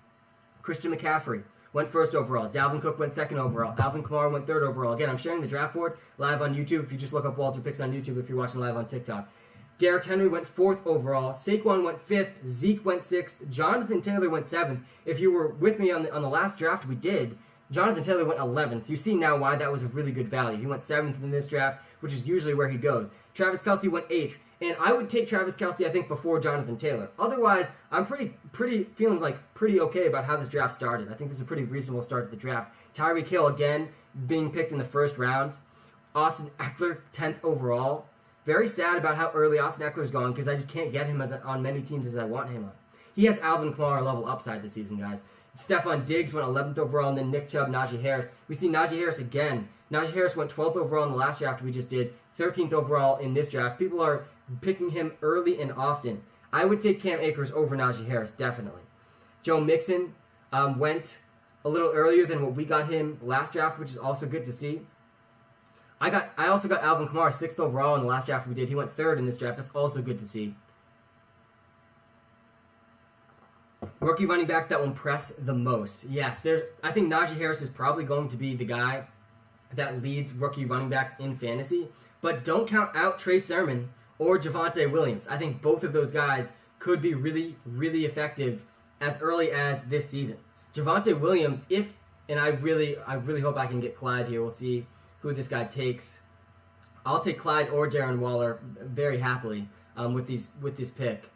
Christian McCaffrey went 1st overall. Dalvin Cook went 2nd overall. Alvin Kamara went 3rd overall. Again, I'm sharing the draft board live on YouTube. If you just look up WalterPicks on YouTube if you're watching live on TikTok. Derrick Henry went 4th overall. Saquon went 5th. Zeke went 6th. Jonathan Taylor went 7th. If you were with me on the last draft we did, Jonathan Taylor went 11th. You see now why that was a really good value. He went 7th in this draft, which is usually where he goes. Travis Kelce went 8th. And I would take Travis Kelce, I think, before Jonathan Taylor. Otherwise, I'm feeling pretty okay about how this draft started. I think this is a pretty reasonable start to the draft. Tyreek Hill, again, being picked in the 1st round. Austin Eckler, 10th overall. Very sad about how early Austin Eckler's gone because I just can't get him on many teams as I want him on. He has Alvin Kamara level upside this season, guys. Stephon Diggs went 11th overall, and then Nick Chubb, Najee Harris. We see Najee Harris again. Najee Harris went 12th overall in the last draft we just did, 13th overall in this draft. People are picking him early and often. I would take Cam Akers over Najee Harris, definitely. Joe Mixon went a little earlier than what we got him last draft, which is also good to see. I also got Alvin Kamara 6th overall in the last draft we did. He went 3rd in this draft. That's also good to see. Rookie running backs that will impress the most. Yes, I think Najee Harris is probably going to be the guy that leads rookie running backs in fantasy. But don't count out Trey Sermon or Javonte Williams. I think both of those guys could be really, really effective as early as this season. Javonte Williams, and I really hope I can get Clyde here. We'll see who this guy takes. I'll take Clyde or Darren Waller very happily with this pick.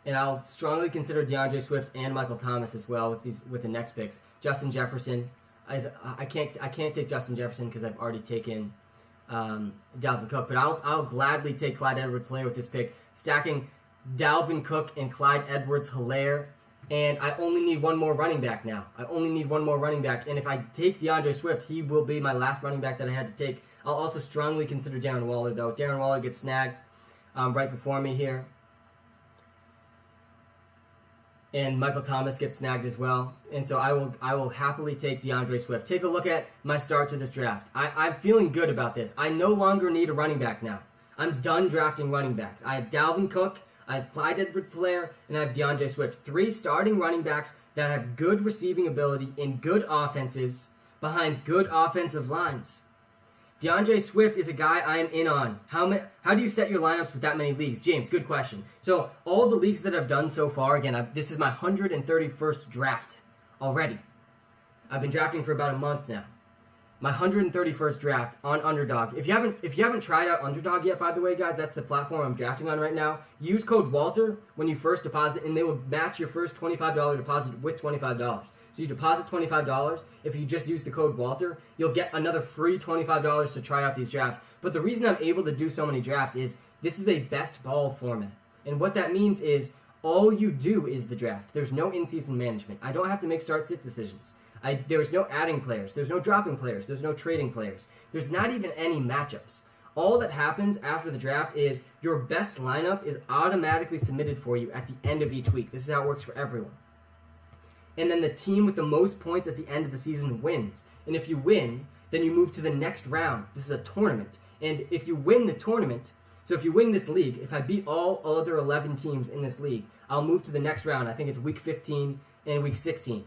And I'll strongly consider DeAndre Swift and Michael Thomas as well with the next picks. Justin Jefferson, I can't take Justin Jefferson because I've already taken Dalvin Cook, but I'll gladly take Clyde Edwards-Helaire with this pick, stacking Dalvin Cook and Clyde Edwards-Helaire, and I only need one more running back now. And if I take DeAndre Swift, he will be my last running back that I had to take. I'll also strongly consider Darren Waller, though. Darren Waller gets snagged right before me here. And Michael Thomas gets snagged as well. And so I will happily take DeAndre Swift. Take a look at my start to this draft. I'm feeling good about this. I no longer need a running back now. I'm done drafting running backs. I have Dalvin Cook, I have Clyde Edwards-Helaire, and I have DeAndre Swift. 3 starting running backs that have good receiving ability in good offenses behind good offensive lines. DeAndre Swift is a guy I am in on. How do you set your lineups with that many leagues? James, good question. So all the leagues that I've done so far, again, this is my 131st draft already. I've been drafting for about a month now. my 131st draft on Underdog. If you haven't tried out Underdog yet, by the way, guys, that's the platform I'm drafting on right now. Use code Walter when you first deposit, and they will match your first $25 deposit with $25. So you deposit $25. If you just use the code Walter, you'll get another free $25 to try out these drafts. But the reason I'm able to do so many drafts is this is a best ball format. And what that means is all you do is the draft. There's no in-season management. I don't have to make start-sit decisions. There's no adding players. There's no dropping players. There's no trading players. There's not even any matchups. All that happens after the draft is your best lineup is automatically submitted for you at the end of each week. This is how it works for everyone. And then the team with the most points at the end of the season wins. And if you win, then you move to the next round. This is a tournament. And if you win the tournament, so if you win this league, if I beat all other 11 teams in this league, I'll move to the next round. I think it's week 15 and week 16.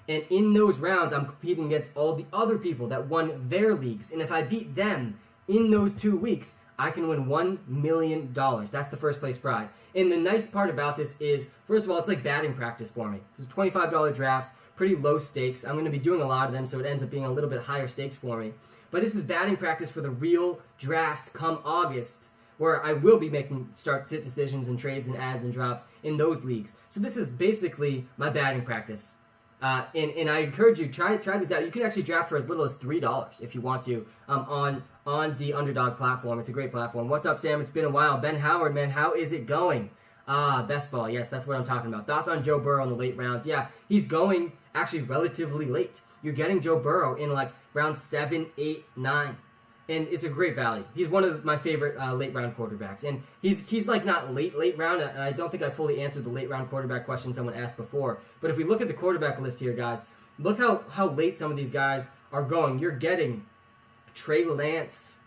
And in those rounds, I'm competing against all the other people that won their leagues. And if I beat them in those 2 weeks, I can win $1 million. That's the first place prize. And the nice part about this is, first of all, it's like batting practice for me. It's $25 drafts, pretty low stakes. I'm going to be doing a lot of them, so it ends up being a little bit higher stakes for me. But this is batting practice for the real drafts come August, where I will be making start-sit decisions and trades and adds and drops in those leagues. So this is basically my batting practice. And I encourage you, try this out. You can actually draft for as little as $3 if you want to on the Underdog platform. It's a great platform. What's up, Sam? It's been a while. Ben Howard, man, how is it going? Best ball. Yes, that's what I'm talking about. Thoughts on Joe Burrow in the late rounds? Yeah, he's going actually relatively late. You're getting Joe Burrow in like round 7, 8, 9. And it's a great value. He's one of my favorite late round quarterbacks, and he's like not late round. And I don't think I fully answered the late round quarterback question someone asked before. But if we look at the quarterback list here, guys, look how late some of these guys are going. You're getting Trey Lance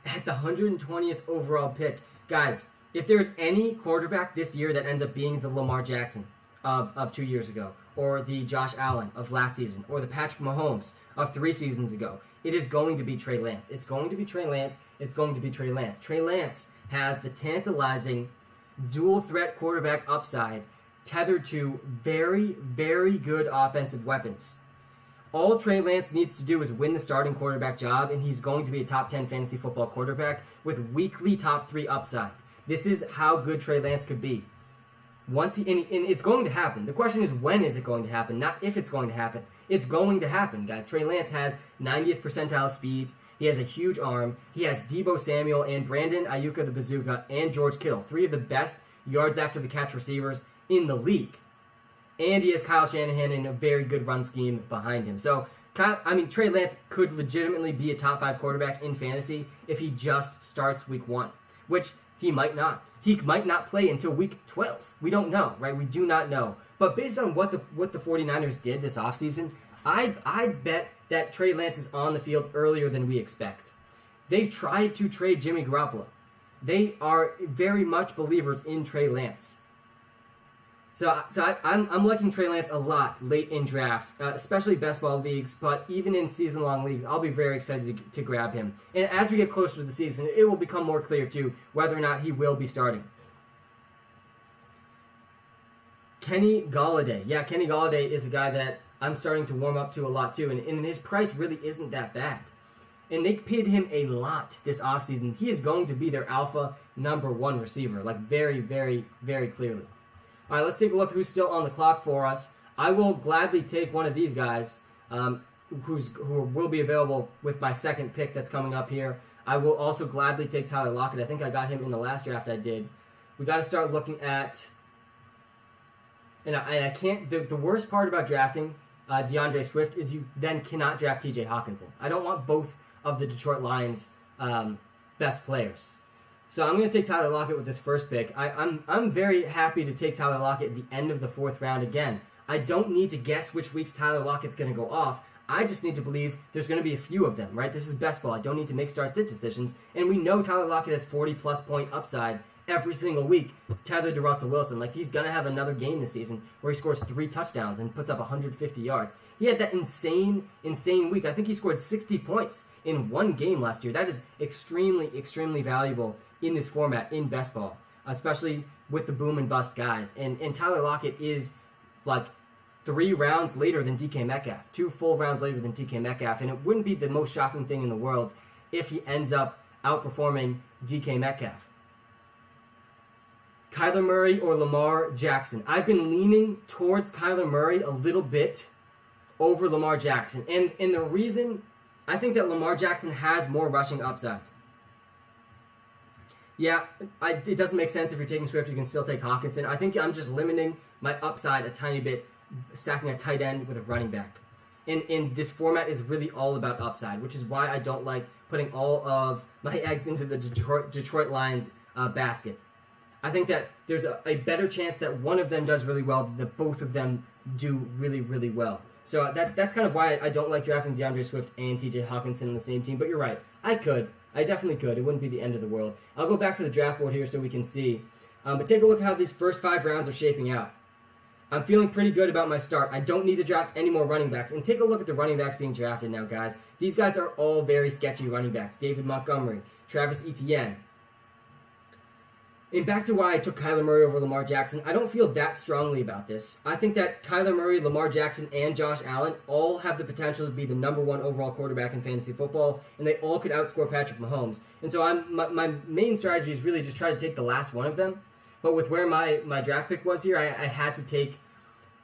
at the 120th overall pick, guys. If there's any quarterback this year that ends up being the Lamar Jackson of 2 years ago, or the Josh Allen of last season, or the Patrick Mahomes of 3 seasons ago, it is going to be Trey Lance. It's going to be Trey Lance. It's going to be Trey Lance. Trey Lance has the tantalizing dual threat quarterback upside tethered to very, very good offensive weapons. All Trey Lance needs to do is win the starting quarterback job, and he's going to be a top 10 fantasy football quarterback with weekly top 3 upside. This is how good Trey Lance could be. And it's going to happen. The question is, when is it going to happen? Not if it's going to happen. It's going to happen, guys. Trey Lance has 90th percentile speed. He has a huge arm. He has Deebo Samuel and Brandon Ayuka the Bazooka and George Kittle, 3 of the best yards after the catch receivers in the league. And he has Kyle Shanahan and a very good run scheme behind him. So, Trey Lance could legitimately be a top 5 quarterback in fantasy if he just starts week 1, which he might not. He might not play until week 12. We don't know, right? We do not know. But based on what the 49ers did this offseason, I bet that Trey Lance is on the field earlier than we expect. They tried to trade Jimmy Garoppolo. They are very much believers in Trey Lance. So I'm liking Trey Lance a lot late in drafts, especially best ball leagues, but even in season-long leagues, I'll be very excited to grab him. And as we get closer to the season, it will become more clear, too, whether or not he will be starting. Kenny Golladay. Yeah, Kenny Golladay is a guy that I'm starting to warm up to a lot, too, and his price really isn't that bad. And they paid him a lot this offseason. He is going to be their alpha number 1 receiver, like very, very, very clearly. All right, let's take a look who's still on the clock for us. I will gladly take one of these guys who will be available with my second pick that's coming up here. I will also gladly take Tyler Lockett. I think I got him in the last draft I did. We got to start looking at, and I can't. The worst part about drafting DeAndre Swift is you then cannot draft T.J. Hawkinson. I don't want both of the Detroit Lions' best players. So I'm going to take Tyler Lockett with this first pick. I'm very happy to take Tyler Lockett at the end of the 4th round again. I don't need to guess which weeks Tyler Lockett's going to go off. I just need to believe there's going to be a few of them, right? This is best ball. I don't need to make start-sit decisions. And we know Tyler Lockett has 40-plus point upside every single week tethered to Russell Wilson. Like, he's going to have another game this season where he scores 3 touchdowns and puts up 150 yards. He had that insane week. I think he scored 60 points in one game last year. That is extremely, extremely valuable in this format, in best ball, especially with the boom and bust guys. And Tyler Lockett is like 3 rounds later than DK Metcalf, 2 full rounds later than DK Metcalf, and it wouldn't be the most shocking thing in the world if he ends up outperforming DK Metcalf. Kyler Murray or Lamar Jackson? I've been leaning towards Kyler Murray a little bit over Lamar Jackson, and the reason, I think that Lamar Jackson has more rushing upside. Yeah, it doesn't make sense if you're taking Swift, you can still take Hawkinson. I think I'm just limiting my upside a tiny bit, stacking a tight end with a running back. And this format is really all about upside, which is why I don't like putting all of my eggs into the Detroit Lions basket. I think that there's a better chance that one of them does really well than that both of them do really, really well. So that's kind of why I don't like drafting DeAndre Swift and TJ Hawkinson on the same team. But you're right. I definitely could. It wouldn't be the end of the world. I'll go back to the draft board here so we can see. But take a look at how these first 5 rounds are shaping out. I'm feeling pretty good about my start. I don't need to draft any more running backs. And take a look at the running backs being drafted now, guys. These guys are all very sketchy running backs. David Montgomery, Travis Etienne. And back to why I took Kyler Murray over Lamar Jackson, I don't feel that strongly about this. I think that Kyler Murray, Lamar Jackson, and Josh Allen all have the potential to be the number 1 overall quarterback in fantasy football, and they all could outscore Patrick Mahomes. And so my main strategy is really just try to take the last one of them. But with where my draft pick was here, I had to take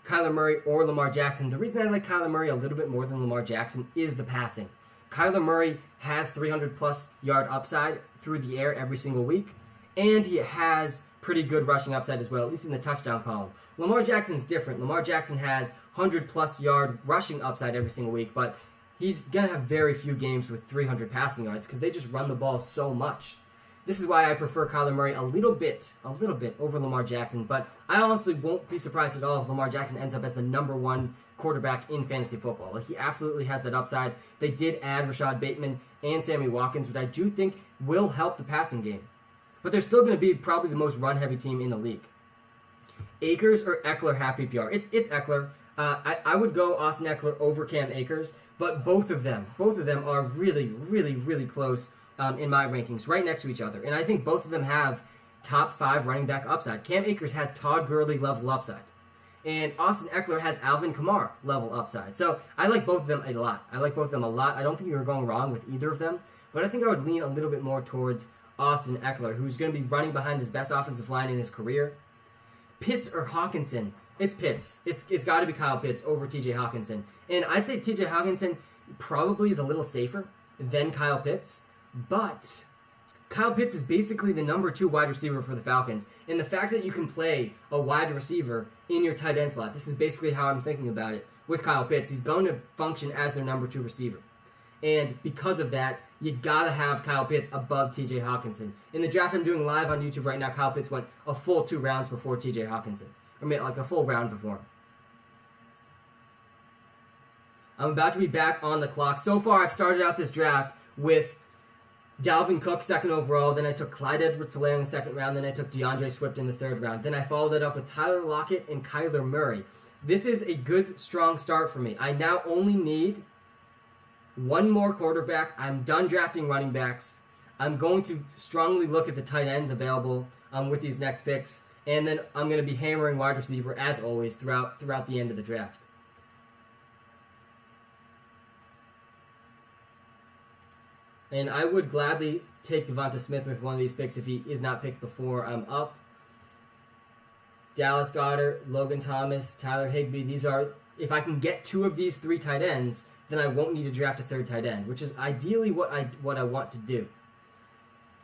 Kyler Murray or Lamar Jackson. The reason I like Kyler Murray a little bit more than Lamar Jackson is the passing. Kyler Murray has 300-plus yard upside through the air every single week. And he has pretty good rushing upside as well, at least in the touchdown column. Lamar Jackson's different. Lamar Jackson has 100-plus yard rushing upside every single week, but he's going to have very few games with 300 passing yards because they just run the ball so much. This is why I prefer Kyler Murray a little bit over Lamar Jackson, but I honestly won't be surprised at all if Lamar Jackson ends up as the number 1 quarterback in fantasy football. Like, he absolutely has that upside. They did add Rashad Bateman and Sammy Watkins, which I do think will help the passing game. But they're still going to be probably the most run-heavy team in the league. Akers or Eckler half PPR? It's Eckler. I would go Austin Eckler over Cam Akers, but both of them are really, really, really close in my rankings, right next to each other. And I think both of them have top 5 running back upside. Cam Akers has Todd Gurley level upside. And Austin Eckler has Alvin Kamara level upside. So I like both of them a lot. I don't think you're going wrong with either of them, but I think I would lean a little bit more towards Austin Eckler, who's going to be running behind his best offensive line in his career. Pitts or Hawkinson? It's Pitts. It's got to be Kyle Pitts over TJ Hawkinson. And I'd say TJ Hawkinson probably is a little safer than Kyle Pitts, but Kyle Pitts is basically the number 2 wide receiver for the Falcons. And the fact that you can play a wide receiver in your tight end slot, this is basically how I'm thinking about it with Kyle Pitts. He's going to function as their number 2 receiver. And because of that, you gotta have Kyle Pitts above TJ Hawkinson. In the draft I'm doing live on YouTube right now, Kyle Pitts went a full 2 rounds before TJ Hawkinson. Like a full round before him. I'm about to be back on the clock. So far, I've started out this draft with Dalvin Cook 2nd overall, then I took Clyde Edwards-Helaire in the 2nd round, then I took DeAndre Swift in the 3rd round. Then I followed it up with Tyler Lockett and Kyler Murray. This is a good, strong start for me. I now only need 1 more quarterback. I'm done drafting running backs. I'm going to strongly look at the tight ends available with these next picks, and then I'm going to be hammering wide receiver as always throughout the end of the draft. And I would gladly take Devonta Smith with one of these picks if he is not picked before I'm up. Dallas Goedert, Logan Thomas, Tyler Higbee. These are, if I can get 2 of these 3 tight ends, then I won't need to draft a 3rd tight end, which is ideally what I want to do.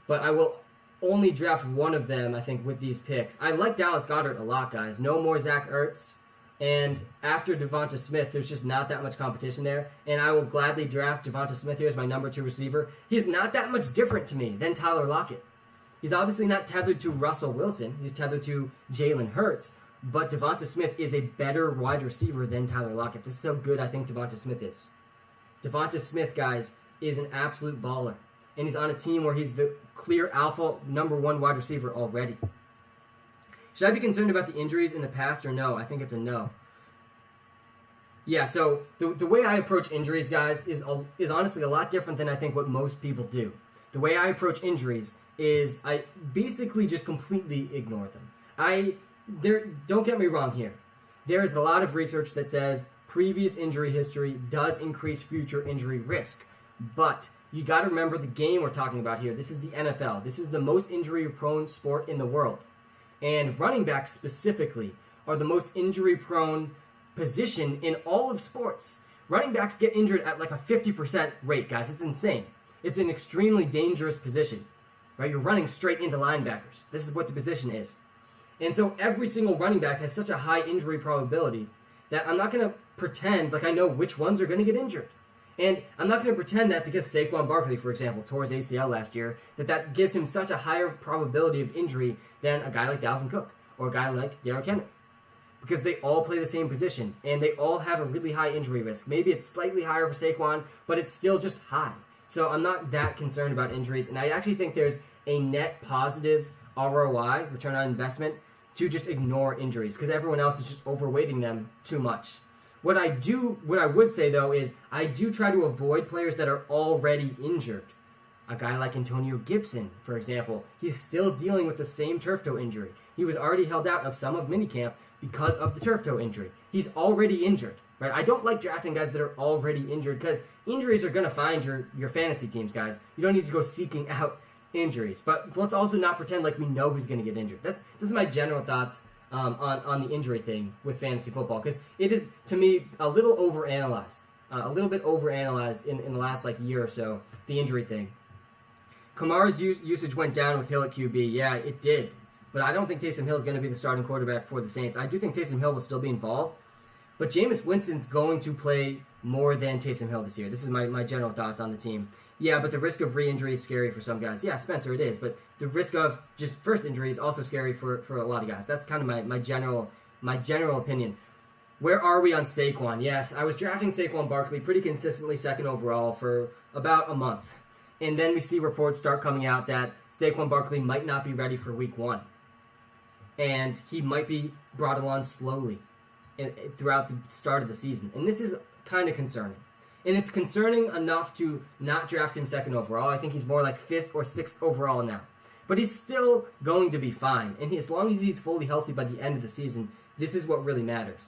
But I will only draft one of them, I think, with these picks. I like Dallas Goedert a lot, guys. No more Zach Ertz. And after Devonta Smith, there's just not that much competition there. And I will gladly draft Devonta Smith here as my number 2 receiver. He's not that much different to me than Tyler Lockett. He's obviously not tethered to Russell Wilson. He's tethered to Jalen Hurts. But Devonta Smith is a better wide receiver than Tyler Lockett. This is how good I think Devonta Smith is. Devonta Smith, guys, is an absolute baller. And he's on a team where he's the clear alpha number 1 wide receiver already. Should I be concerned about the injuries in the past or no? I think it's a no. Yeah, so the way I approach injuries, guys, is honestly a lot different than I think what most people do. The way I approach injuries is I basically just completely ignore them. Don't get me wrong here. there is a lot of research that says previous injury history does increase future injury risk. But you got to remember the game we're talking about here. This is the NFL. This is the most injury-prone sport in the world. And running backs specifically are the most injury-prone position in all of sports. Running backs get injured at like a 50% rate, guys. It's insane. It's an extremely dangerous position, right? You're running straight into linebackers. This is what the position is. And so every single running back has such a high injury probability that I'm not going to pretend like I know which ones are going to get injured. And I'm not going to pretend that because Saquon Barkley, for example, tore his ACL last year, that gives him such a higher probability of injury than a guy like Dalvin Cook or a guy like Derrick Henry. Because they all play the same position, and they all have a really high injury risk. Maybe it's slightly higher for Saquon, but it's still just high. So I'm not that concerned about injuries, and I actually think there's a net positive ROI, return on investment, to just ignore injuries, because everyone else is just overweighting them too much. What I would say, though, is I do try to avoid players that are already injured. A guy like Antonio Gibson, for example, he's still dealing with the same turf toe injury. He was already held out of some of minicamp because of the turf toe injury. He's already injured, right? I don't like drafting guys that are already injured because injuries are going to find your fantasy teams, guys. You don't need to go seeking out injuries. But let's also not pretend like we know who's going to get injured. This is my general thoughts on the injury thing with fantasy football, because it is, to me, a little overanalyzed. A little bit overanalyzed in the last year or so, the injury thing. Kamara's usage went down with Hill at QB. Yeah, it did. But I don't think Taysom Hill is going to be the starting quarterback for the Saints. I do think Taysom Hill will still be involved. But Jameis Winston's going to play more than Taysom Hill this year. This is my general thoughts on the team. Yeah, but the risk of re-injury is scary for some guys. Yeah, Spencer, it is. But the risk of just first injury is also scary for a lot of guys. That's kind of my general opinion. Where are we on Saquon? Yes, I was drafting Saquon Barkley pretty consistently second overall for about a month. And then we see reports start coming out that Saquon Barkley might not be ready for week 1. And he might be brought along slowly throughout the start of the season. And this is kind of concerning. And it's concerning enough to not draft him second overall. I think he's more like 5th or 6th overall now. But he's still going to be fine. And as long as he's fully healthy by the end of the season, this is what really matters.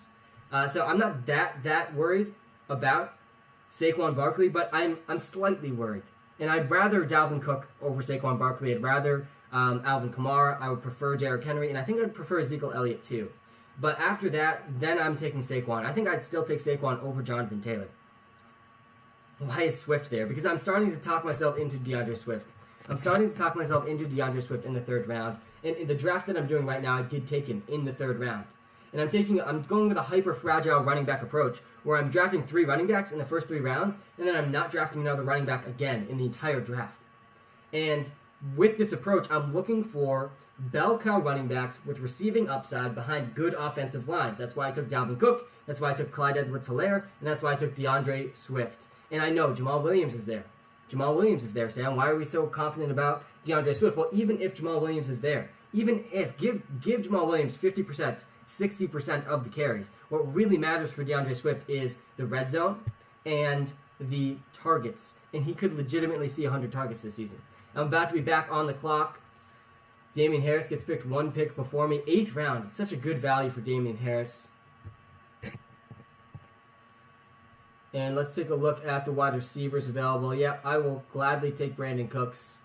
So I'm not that worried about Saquon Barkley, but I'm slightly worried. And I'd rather Dalvin Cook over Saquon Barkley. I'd rather Alvin Kamara. I would prefer Derrick Henry. And I think I'd prefer Ezekiel Elliott too. But after that, then I'm taking Saquon. I think I'd still take Saquon over Jonathan Taylor. Why is Swift there? Because I'm starting to talk myself into DeAndre Swift. I'm starting to talk myself into DeAndre Swift in the 3rd round. And in the draft that I'm doing right now, I did take him in the 3rd round. And I'm going with a hyper-fragile running back approach, where I'm drafting 3 running backs in the first 3 rounds, and then I'm not drafting another running back again in the entire draft. And with this approach, I'm looking for bell cow running backs with receiving upside behind good offensive lines. That's why I took Dalvin Cook, that's why I took Clyde Edwards-Helaire, and that's why I took DeAndre Swift. And I know Jamal Williams is there. Jamal Williams is there, Sam. Why are we so confident about DeAndre Swift? Well, even if Jamal Williams is there, even if, give Jamal Williams 50%, 60% of the carries. What really matters for DeAndre Swift is the red zone and the targets. And he could legitimately see 100 targets this season. I'm about to be back on the clock. Damian Harris gets picked 1 pick before me. 8th round. It's such a good value for Damian Harris. And let's take a look at the wide receivers available. Yeah, I will gladly take Brandon Cooks.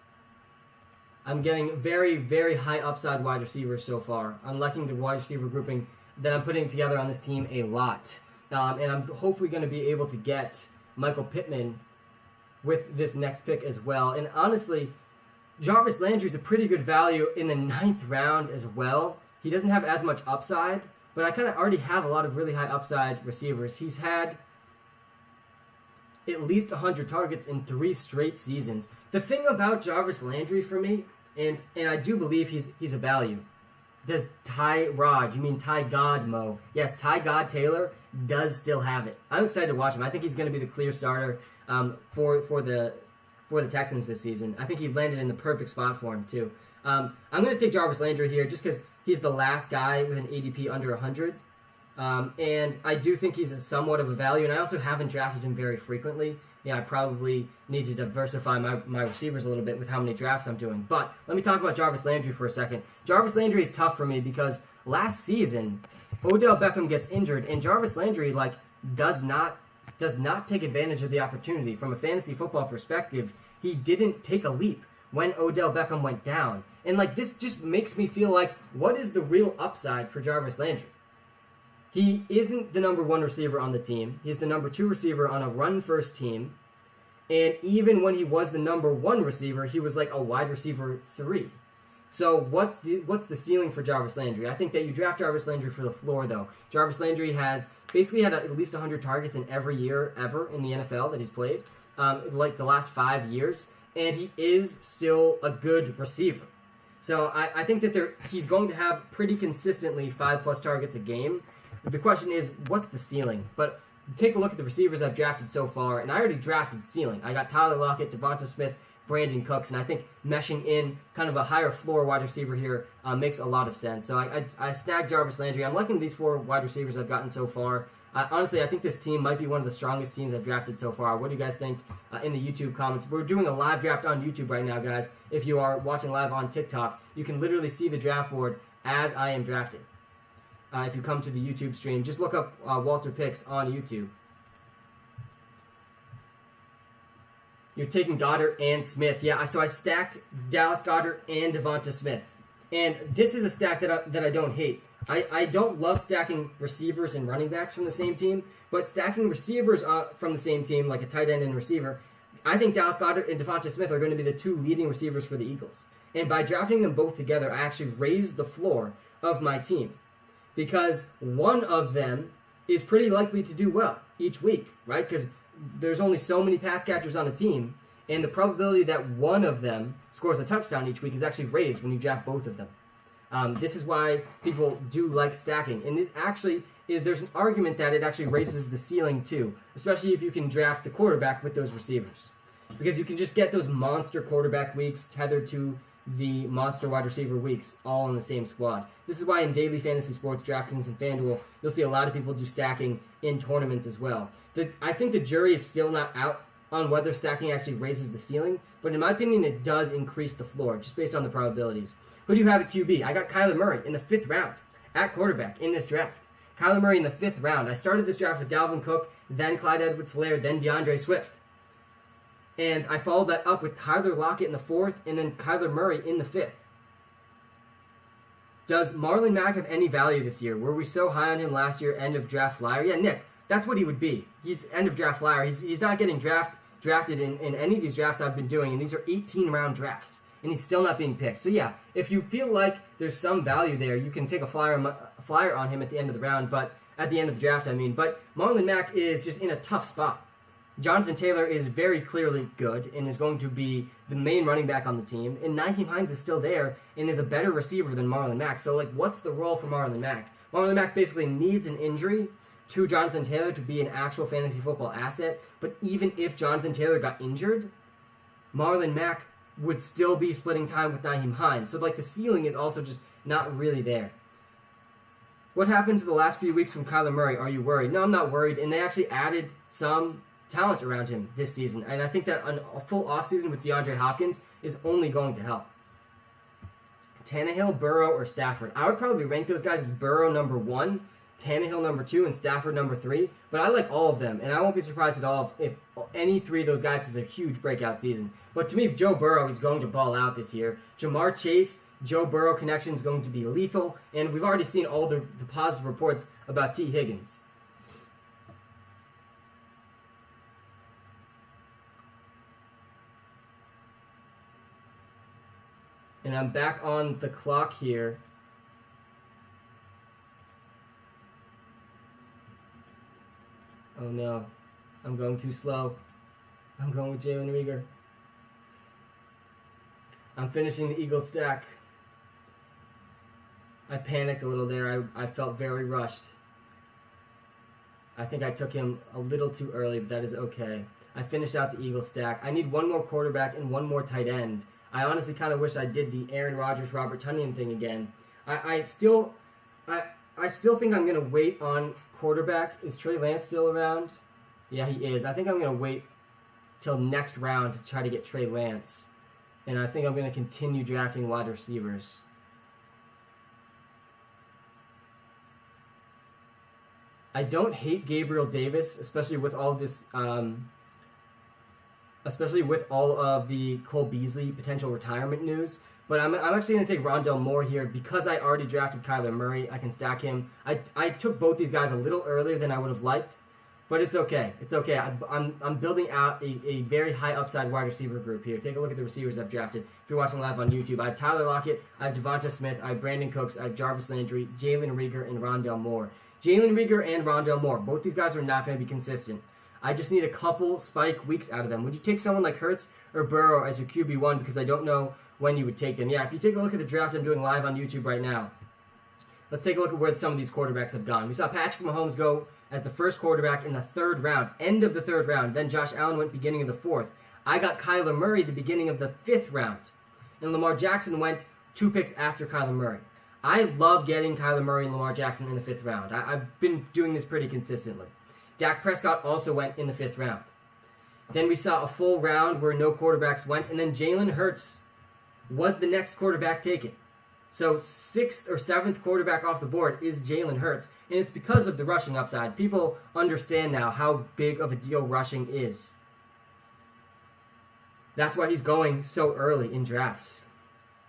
I'm getting very, very high upside wide receivers so far. I'm liking the wide receiver grouping that I'm putting together on this team a lot. And I'm hopefully going to be able to get Michael Pittman with this next pick as well. And honestly, Jarvis Landry is a pretty good value in the 9th round as well. He doesn't have as much upside, but I kind of already have a lot of really high upside receivers. He's had at least 100 targets in 3 straight seasons. The thing about Jarvis Landry for me, and I do believe he's a value. Does Ty God Mo? Yes, Ty God Taylor does still have it. I'm excited to watch him. I think he's going to be the clear starter for the Texans this season. I think he landed in the perfect spot for him too. I'm going to take Jarvis Landry here just because he's the last guy with an ADP under 100. And I do think he's somewhat of a value, and I also haven't drafted him very frequently. Yeah, I probably need to diversify my receivers a little bit with how many drafts I'm doing. But let me talk about Jarvis Landry for a second. Jarvis Landry is tough for me because last season Odell Beckham gets injured, and Jarvis Landry does not take advantage of the opportunity. From a fantasy football perspective, he didn't take a leap when Odell Beckham went down. And this just makes me feel like, what is the real upside for Jarvis Landry? He isn't the number 1 receiver on the team. He's the number 2 receiver on a run-first team. And even when he was the number 1 receiver, he was like a wide receiver 3. So what's the ceiling for Jarvis Landry? I think that you draft Jarvis Landry for the floor, though. Jarvis Landry has basically had at least 100 targets in every year ever in the NFL that he's played, the last 5 years, and he is still a good receiver. So I think that he's going to have pretty consistently 5+ targets a game. The question is, what's the ceiling? But take a look at the receivers I've drafted so far, and I already drafted the ceiling. I got Tyler Lockett, Devonta Smith, Brandon Cooks, and I think meshing in kind of a higher floor wide receiver here makes a lot of sense. So I snagged Jarvis Landry. I'm liking these 4 wide receivers I've gotten so far. Honestly, I think this team might be one of the strongest teams I've drafted so far. What do you guys think in the YouTube comments? We're doing a live draft on YouTube right now, guys. If you are watching live on TikTok, you can literally see the draft board as I am drafting. If you come to the YouTube stream, just look up WalterPicks on YouTube. You're taking Goddard and Smith. Yeah, so I stacked Dallas Goedert and Devonta Smith. And this is a stack that I don't hate. I don't love stacking receivers and running backs from the same team, but stacking receivers from the same team, like a tight end and receiver, I think Dallas Goedert and Devonta Smith are going to be the 2 leading receivers for the Eagles. And by drafting them both together, I actually raised the floor of my team, because one of them is pretty likely to do well each week, right? Because there's only so many pass catchers on a team, and the probability that one of them scores a touchdown each week is actually raised when you draft both of them. This is why people do like stacking. And this actually there's an argument that it actually raises the ceiling too, especially if you can draft the quarterback with those receivers. Because you can just get those monster quarterback weeks tethered to the monster wide receiver weeks all in the same squad. This is why in daily fantasy sports, DraftKings and FanDuel, you'll see a lot of people do stacking in tournaments as well. I think the jury is still not out on whether stacking actually raises the ceiling, but in my opinion, it does increase the floor, just based on the probabilities. Who do you have at QB? I got Kyler Murray in the 5th round at quarterback in this draft. Kyler Murray in the 5th round. I started this draft with Dalvin Cook, then Clyde Edwards-Helaire, then DeAndre Swift. And I followed that up with Tyler Lockett in the 4th, and then Kyler Murray in the 5th. Does Marlon Mack have any value this year? Were we so high on him last year, end of draft flyer? Yeah, Nick, that's what he would be. He's end of draft flyer. He's not getting drafted in any of these drafts I've been doing, and these are 18-round drafts, and he's still not being picked. So yeah, if you feel like there's some value there, you can take a flyer on him at the end of the round, but at the end of the draft, I mean. But Marlon Mack is just in a tough spot. Jonathan Taylor is very clearly good and is going to be the main running back on the team, and Nyheim Hines is still there and is a better receiver than Marlon Mack. So, what's the role for Marlon Mack? Marlon Mack basically needs an injury to Jonathan Taylor to be an actual fantasy football asset, but even if Jonathan Taylor got injured, Marlon Mack would still be splitting time with Nyheim Hines. So, the ceiling is also just not really there. What happened to the last few weeks from Kyler Murray? Are you worried? No, I'm not worried, and they actually added some talent around him this season, and I think that a full offseason with DeAndre Hopkins is only going to help. Tannehill, Burrow, or Stafford? I would probably rank those guys as Burrow number 1, Tannehill number 2, and Stafford number 3, but I like all of them, and I won't be surprised at all if any 3 of those guys has a huge breakout season. But to me, Joe Burrow is going to ball out this year. Jamar Chase, Joe Burrow connection is going to be lethal, and we've already seen all the positive reports about T. Higgins. And I'm back on the clock here. Oh no, I'm going too slow. I'm going with Jalen Reagor. I'm finishing the Eagles stack. I panicked a little there. I felt very rushed. I think I took him a little too early, but that is okay. I finished out the Eagles stack. I need one more quarterback and one more tight end. I honestly kind of wish I did the Aaron Rodgers, Robert Tonyan thing again. I still think I'm going to wait on quarterback. Is Trey Lance still around? Yeah, he is. I think I'm going to wait till next round to try to get Trey Lance. And I think I'm going to continue drafting wide receivers. I don't hate Gabriel Davis, especially with all this, especially with all of the Cole Beasley potential retirement news. But I'm actually going to take Rondale Moore here because I already drafted Kyler Murray. I can stack him. I took both these guys a little earlier than I would have liked, but it's okay. It's okay. I'm building out a very high upside wide receiver group here. Take a look at the receivers I've drafted. If you're watching live on YouTube, I have Tyler Lockett, I have Devonta Smith, I have Brandon Cooks, I have Jarvis Landry, Jalen Reagor, and Rondale Moore. Jalen Reagor and Rondale Moore, both these guys are not going to be consistent. I just need a couple spike weeks out of them. Would you take someone like Hurts or Burrow as your QB1? Because I don't know when you would take them. Yeah, if you take a look at the draft I'm doing live on YouTube right now, let's take a look at where some of these quarterbacks have gone. We saw Patrick Mahomes go as the first quarterback in the 3rd round, end of the 3rd round. Then Josh Allen went beginning of the 4th. I got Kyler Murray the beginning of the 5th round. And Lamar Jackson went 2 picks after Kyler Murray. I love getting Kyler Murray and Lamar Jackson in the 5th round. I've been doing this pretty consistently. Dak Prescott also went in the 5th round. Then we saw a full round where no quarterbacks went, and then Jalen Hurts was the next quarterback taken. So 6th or 7th quarterback off the board is Jalen Hurts, and it's because of the rushing upside. People understand now how big of a deal rushing is. That's why he's going so early in drafts.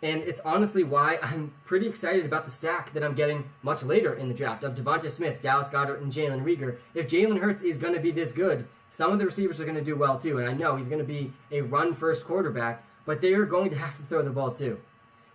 And it's honestly why I'm pretty excited about the stack that I'm getting much later in the draft of Devonta Smith, Dallas Goedert, and Jalen Reagor. If Jalen Hurts is going to be this good, some of the receivers are going to do well too. And I know he's going to be a run-first quarterback, but they are going to have to throw the ball too.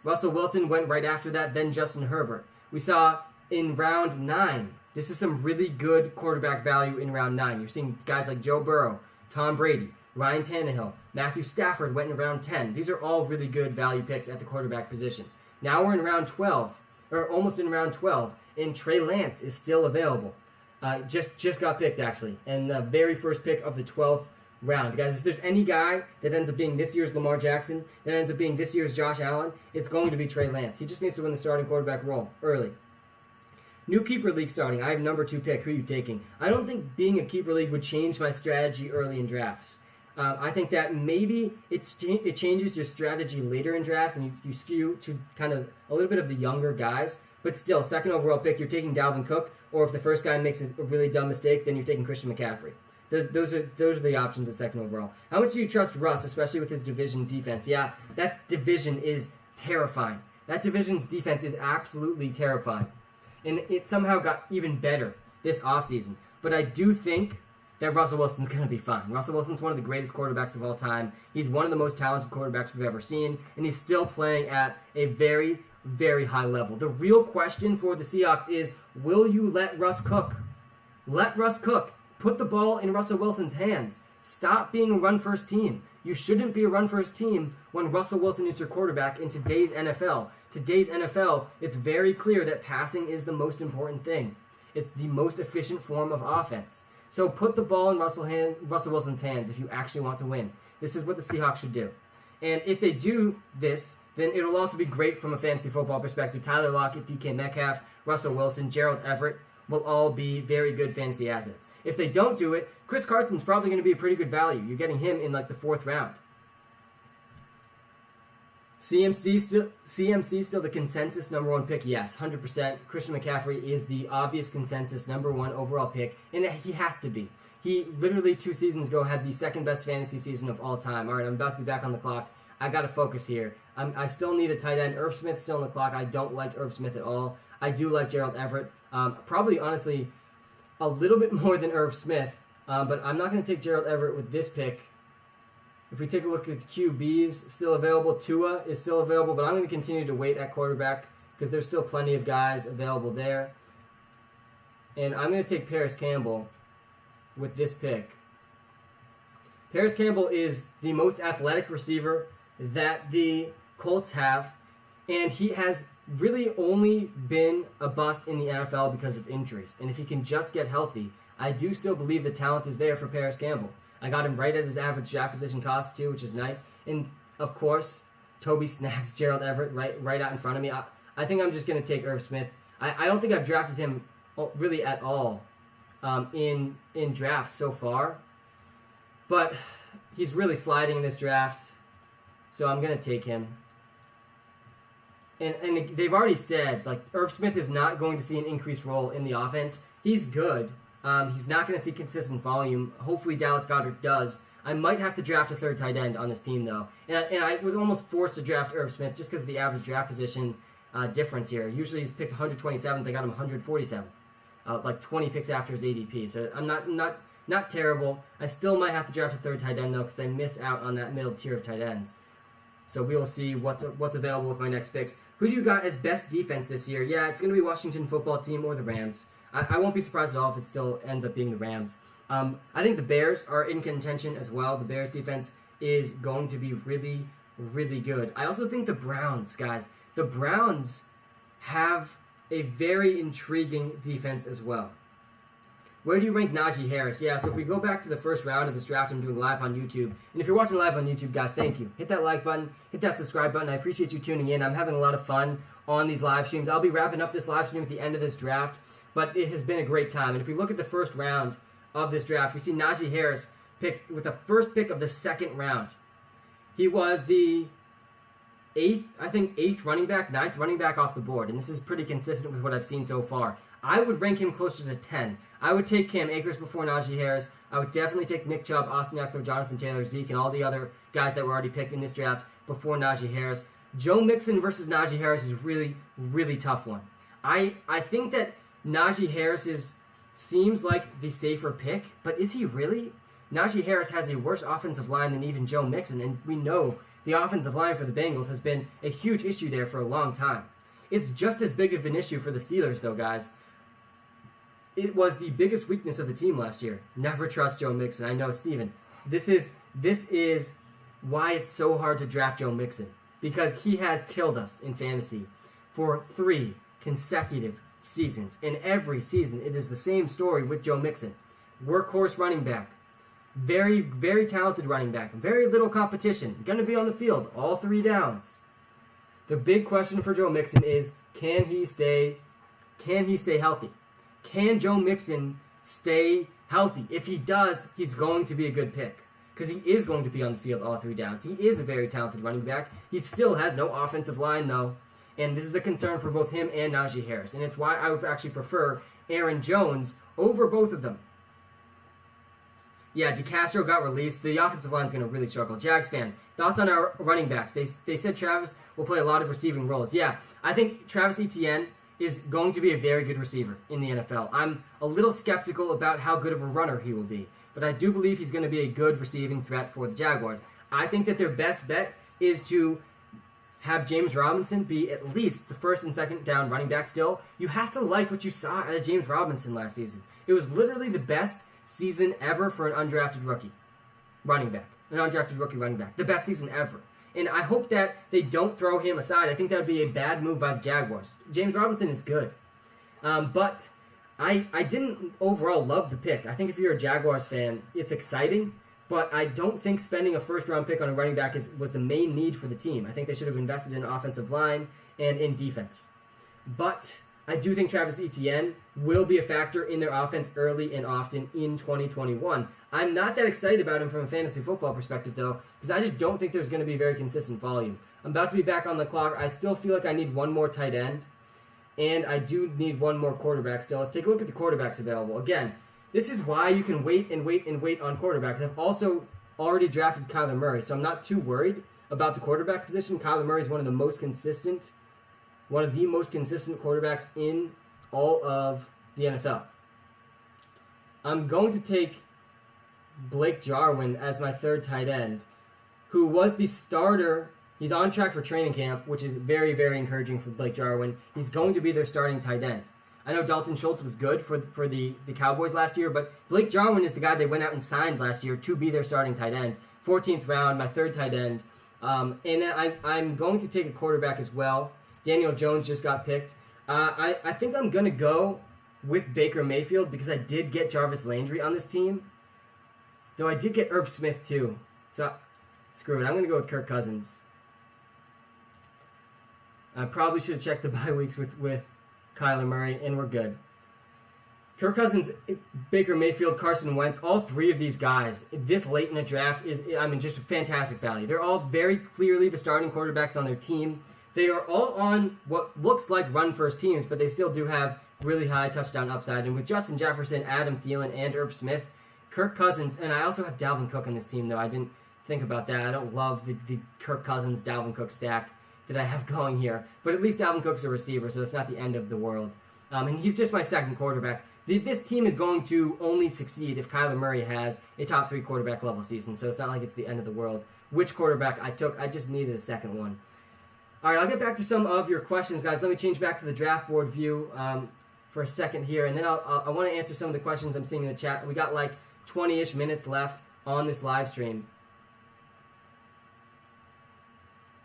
Russell Wilson went right after that, then Justin Herbert. We saw in round 9, this is some really good quarterback value in round 9. You're seeing guys like Joe Burrow, Tom Brady, Ryan Tannehill, Matthew Stafford went in round 10. These are all really good value picks at the quarterback position. Now we're in round 12, or almost in round 12, and Trey Lance is still available. Just got picked, actually, and the very first pick of the 12th round. Guys, if there's any guy that ends up being this year's Lamar Jackson, that ends up being this year's Josh Allen, it's going to be Trey Lance. He just needs to win the starting quarterback role early. New keeper league starting. I have number 2 pick. Who are you taking? I don't think being a keeper league would change my strategy early in drafts. I think that maybe it changes your strategy later in drafts, and you skew to kind of a little bit of the younger guys. But still, 2nd overall pick, you're taking Dalvin Cook, or if the first guy makes a really dumb mistake, then you're taking Christian McCaffrey. Those are the options at 2nd overall. How much do you trust Russ, especially with his division defense? Yeah, that division is terrifying. That division's defense is absolutely terrifying. And it somehow got even better this offseason. But I do think that Russell Wilson's going to be fine. Russell Wilson's one of the greatest quarterbacks of all time. He's one of the most talented quarterbacks we've ever seen, and he's still playing at a very, very high level. The real question for the Seahawks is, will you let Russ cook? Let Russ cook. Put the ball in Russell Wilson's hands. Stop being a run-first team. You shouldn't be a run-first team when Russell Wilson is your quarterback in today's NFL. Today's NFL, it's very clear that passing is the most important thing. It's the most efficient form of offense. So put the ball in Russell Wilson's hands if you actually want to win. This is what the Seahawks should do. And if they do this, then it'll also be great from a fantasy football perspective. Tyler Lockett, DK Metcalf, Russell Wilson, Gerald Everett will all be very good fantasy assets. If they don't do it, Chris Carson's probably going to be a pretty good value. You're getting him in like the 4th round. CMC still the consensus number 1 pick? Yes, 100%. Christian McCaffrey is the obvious consensus number 1 overall pick, and he has to be. He literally 2 seasons ago had the 2nd best fantasy season of all time. All right, I'm about to be back on the clock. I got to focus here. I still need a tight end. Irv Smith's still on the clock. I don't like Irv Smith at all. I do like Gerald Everett. Probably, honestly, a little bit more than Irv Smith, but I'm not going to take Gerald Everett with this pick. If we take a look at the QBs, still available. Tua is still available, but I'm going to continue to wait at quarterback because there's still plenty of guys available there. And I'm going to take Paris Campbell with this pick. Paris Campbell is the most athletic receiver that the Colts have, and he has really only been a bust in the NFL because of injuries. And if he can just get healthy, I do still believe the talent is there for Paris Campbell. I got him right at his average draft position cost too, which is nice. And of course, Toby snacks Gerald Everett right out in front of me. I think I'm just going to take Irv Smith. I don't think I've drafted him really at all in drafts so far. But he's really sliding in this draft, so I'm going to take him. And they've already said, like, Irv Smith is not going to see an increased role in the offense. He's good, He's not going to see consistent volume. Hopefully Dallas Goedert does. I might have to draft a third tight end on this team, though. And I was almost forced to draft Irv Smith just because of the average draft position difference here. Usually he's picked 127th. They got him 147th. Like 20 picks after his ADP. So I'm not terrible. I still might have to draft a third tight end, though, because I missed out on that middle tier of tight ends. So we will see what's available with my next picks. Who do you got as best defense this year? Yeah, it's going to be Washington football team or the Rams. I won't be surprised at all if it still ends up being the Rams. I think the Bears are in contention as well. The Bears defense is going to be really, really good. I also think the Browns, guys. The Browns have a very intriguing defense as well. Where do you rank Najee Harris? Yeah, so if we go back to the first round of this draft I'm doing live on YouTube, and if you're watching live on YouTube, guys, thank you. Hit that like button, hit that subscribe button. I appreciate you tuning in. I'm having a lot of fun on these live streams. I'll be wrapping up this live stream at the end of this draft, but it has been a great time. And if we look at the first round of this draft, we see Najee Harris picked with the first pick of the second round. He was the eighth running back, ninth running back off the board, and this is pretty consistent with what I've seen so far. I would rank him closer to 10. I would take Cam Akers before Najee Harris. I would definitely take Nick Chubb, Austin Eckler, Jonathan Taylor, Zeke, and all the other guys that were already picked in this draft before Najee Harris. Joe Mixon versus Najee Harris is a really, really tough one. I think that Najee Harris seems like the safer pick, but is he really? Najee Harris has a worse offensive line than even Joe Mixon, and we know the offensive line for the Bengals has been a huge issue there for a long time. It's just as big of an issue for the Steelers, though, guys. It was the biggest weakness of the team last year. Never trust Joe Mixon. I know, Steven. This is why it's so hard to draft Joe Mixon, because he has killed us in fantasy for 3 consecutive seasons. In every season, it is the same story with Joe Mixon. Workhorse running back. Very, very talented running back. Very little competition. Going to be on the field all 3 downs. The big question for Joe Mixon is, can he stay healthy? Can Joe Mixon stay healthy? If he does, he's going to be a good pick, because he is going to be on the field all 3 downs. He is a very talented running back. He still has no offensive line, though, and this is a concern for both him and Najee Harris, and it's why I would actually prefer Aaron Jones over both of them. Yeah, DeCastro got released. The offensive line is going to really struggle. Jags fan, thoughts on our running backs? They said Travis will play a lot of receiving roles. Yeah, I think Travis Etienne is going to be a very good receiver in the NFL. I'm a little skeptical about how good of a runner he will be, but I do believe he's going to be a good receiving threat for the Jaguars. I think that their best bet is to have James Robinson be at least the first and second down running back still. You have to like what you saw out of James Robinson last season. It was literally the best season ever for an undrafted rookie running back. The best season ever. And I hope that they don't throw him aside. I think that would be a bad move by the Jaguars. James Robinson is good. But I didn't overall love the pick. I think if you're a Jaguars fan, it's exciting. But I don't think spending a first-round pick on a running back was the main need for the team. I think they should have invested in offensive line and in defense. But I do think Travis Etienne will be a factor in their offense early and often in 2021. I'm not that excited about him from a fantasy football perspective, though, because I just don't think there's going to be very consistent volume. I'm about to be back on the clock. I still feel like I need one more tight end, and I do need one more quarterback still. Let's take a look at the quarterbacks available. Again, this is why you can wait on quarterbacks. I've also already drafted Kyler Murray, so I'm not too worried about the quarterback position. Kyler Murray is one of the most consistent quarterbacks in all of the NFL. I'm going to take Blake Jarwin as my third tight end, who was the starter. He's on track for training camp, which is very, very encouraging for Blake Jarwin. He's going to be their starting tight end. I know Dalton Schultz was good for the Cowboys last year, but Blake Jarwin is the guy they went out and signed last year to be their starting tight end. 14th round, my third tight end. And then I'm going to take a quarterback as well. Daniel Jones just got picked. I think I'm going to go with Baker Mayfield because I did get Jarvis Landry on this team. Though I did get Irv Smith too. So, screw it. I'm going to go with Kirk Cousins. I probably should have checked the bye weeks with Kyler Murray, and we're good. Kirk Cousins, Baker Mayfield, Carson Wentz, all 3 of these guys, this late in the draft is, just a fantastic value. They're all very clearly the starting quarterbacks on their team. They are all on what looks like run-first teams, but they still do have really high touchdown upside. And with Justin Jefferson, Adam Thielen, and Irv Smith, Kirk Cousins, and I also have Dalvin Cook on this team, though. I didn't think about that. I don't love the Kirk Cousins, Dalvin Cook stack that I have going here. But at least Dalvin Cook's a receiver, so it's not the end of the world. And he's just my second quarterback. This team is going to only succeed if Kyler Murray has a top 3 quarterback level season, so it's not like it's the end of the world. Which quarterback I took, I just needed a second one. All right, I'll get back to some of your questions, guys. Let me change back to the draft board view for a second here, and then I want to answer some of the questions I'm seeing in the chat. We got like 20-ish minutes left on this live stream.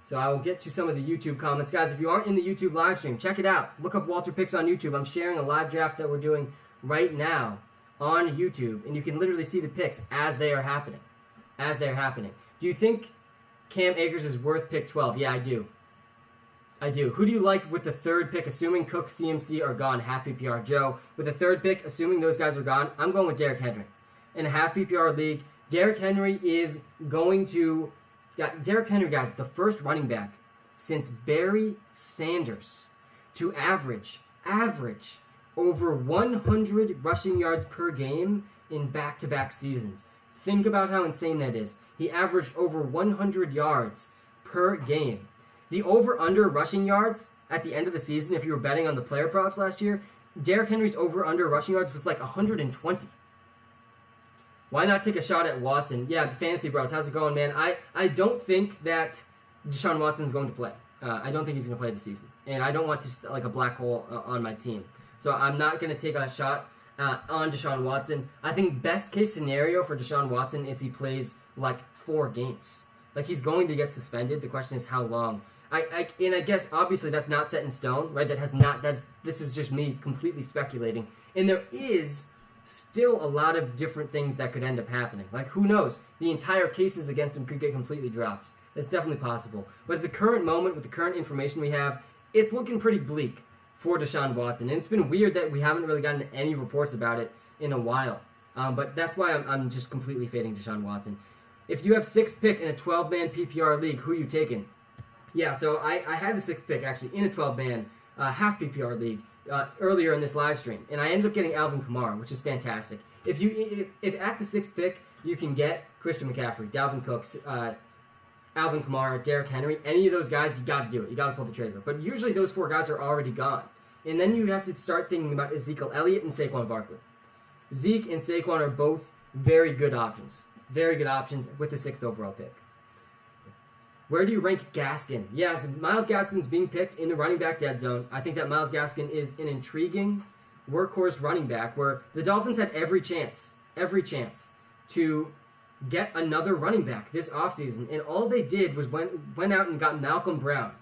So I will get to some of the YouTube comments. Guys, if you aren't in the YouTube live stream, check it out. Look up WalterPicks on YouTube. I'm sharing a live draft that we're doing right now on YouTube, and you can literally see the picks as they are happening. Do you think Cam Akers is worth pick 12? Yeah, I do. Who do you like with the third pick, assuming Cook, CMC are gone, half PPR? Joe, with the third pick, assuming those guys are gone, I'm going with Derrick Henry. In a half PPR league, Derrick Henry is going to... Derrick Henry, guys, the first running back since Barry Sanders to average over 100 rushing yards per game in back-to-back seasons. Think about how insane that is. He averaged over 100 yards per game. The over-under rushing yards at the end of the season, if you were betting on the player props last year, Derrick Henry's over-under rushing yards was like 120. Why not take a shot at Watson? Yeah, the Fantasy Bros, how's it going, man? I don't think that Deshaun Watson's going to play. I don't think he's going to play this season. And I don't want to like a black hole on my team. So I'm not going to take a shot on Deshaun Watson. I think best case scenario for Deshaun Watson is he plays like 4 games. Like he's going to get suspended. The question is how long. And I guess obviously that's not set in stone, right? This is just me completely speculating. And there is still a lot of different things that could end up happening. Like, who knows? The entire cases against him could get completely dropped. That's definitely possible. But at the current moment, with the current information we have, it's looking pretty bleak for Deshaun Watson. And it's been weird that we haven't really gotten any reports about it in a while. But that's why I'm just completely fading Deshaun Watson. If you have 6th pick in a 12-man PPR league, who are you taking? Yeah, so I had the 6th pick, actually, in a 12-man half PPR league. Earlier in this live stream, and I ended up getting Alvin Kamara, which is fantastic. If at the 6th pick you can get Christian McCaffrey, Dalvin Cook, Alvin Kamara, Derrick Henry, any of those guys, you got to do it. You got to pull the trigger. But usually those 4 guys are already gone, and then you have to start thinking about Ezekiel Elliott and Saquon Barkley. Zeke and Saquon are both very good options with the 6th overall pick. Where do you rank Gaskin? Yeah, so Myles Gaskin's being picked in the running back dead zone. I think that Myles Gaskin is an intriguing workhorse running back where the Dolphins had every chance to get another running back this offseason. And all they did was went out and got Malcolm Brown.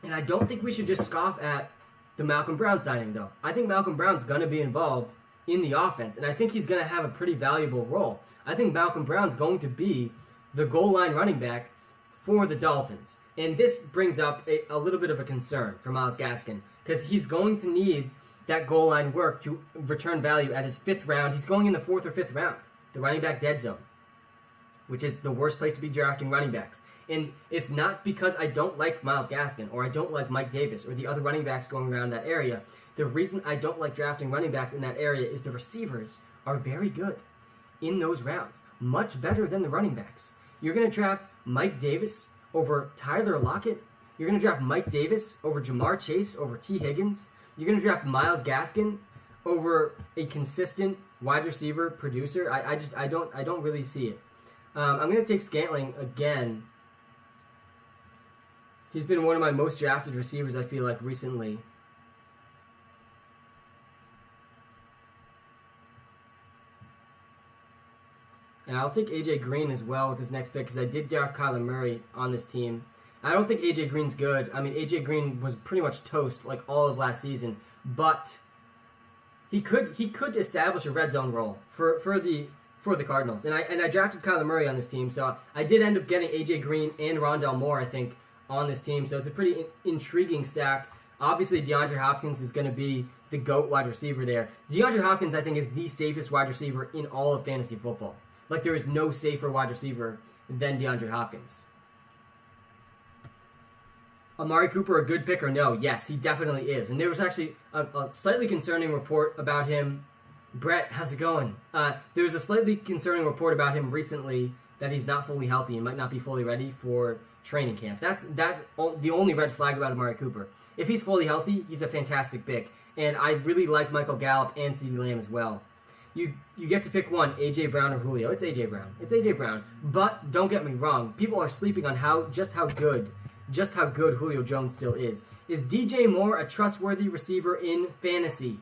And I don't think we should just scoff at the Malcolm Brown signing, though. I think Malcolm Brown's going to be involved in the offense, and I think he's going to have a pretty valuable role. I think Malcolm Brown's going to be the goal line running back for the Dolphins. And this brings up a little bit of a concern for Myles Gaskin because he's going to need that goal line work to return value at his 5th round. He's going in the 4th or 5th round, the running back dead zone, which is the worst place to be drafting running backs. And it's not because I don't like Myles Gaskin or I don't like Mike Davis or the other running backs going around that area. The reason I don't like drafting running backs in that area is the receivers are very good in those rounds, much better than the running backs. You're going to draft Mike Davis over Tyler Lockett. You're going to draft Mike Davis over Jamar Chase, over T. Higgins. You're going to draft Myles Gaskin over a consistent wide receiver producer. I don't really see it. I'm going to take Scantling again. He's been one of my most drafted receivers, I feel like, recently. And I'll take A.J. Green as well with his next pick because I did draft Kyler Murray on this team. I don't think A.J. Green's good. I mean, A.J. Green was pretty much toast like all of last season, but he could establish a red zone role for the Cardinals. And I drafted Kyler Murray on this team, so I did end up getting A.J. Green and Rondale Moore, I think, on this team. So it's a pretty intriguing stack. Obviously, DeAndre Hopkins is going to be the GOAT wide receiver there. DeAndre Hopkins, I think, is the safest wide receiver in all of fantasy football. Like, there is no safer wide receiver than DeAndre Hopkins. Amari Cooper a good pick or no? Yes, he definitely is. And there was actually a slightly concerning report about him. Brett, how's it going? There was a slightly concerning report about him recently that he's not fully healthy and might not be fully ready for training camp. That's the only red flag about Amari Cooper. If he's fully healthy, he's a fantastic pick. And I really like Michael Gallup and CeeDee Lamb as well. You get to pick one, A.J. Brown or Julio. It's A.J. Brown. It's A.J. Brown. But don't get me wrong. People are sleeping on just how good Julio Jones still is. Is DJ Moore a trustworthy receiver in fantasy?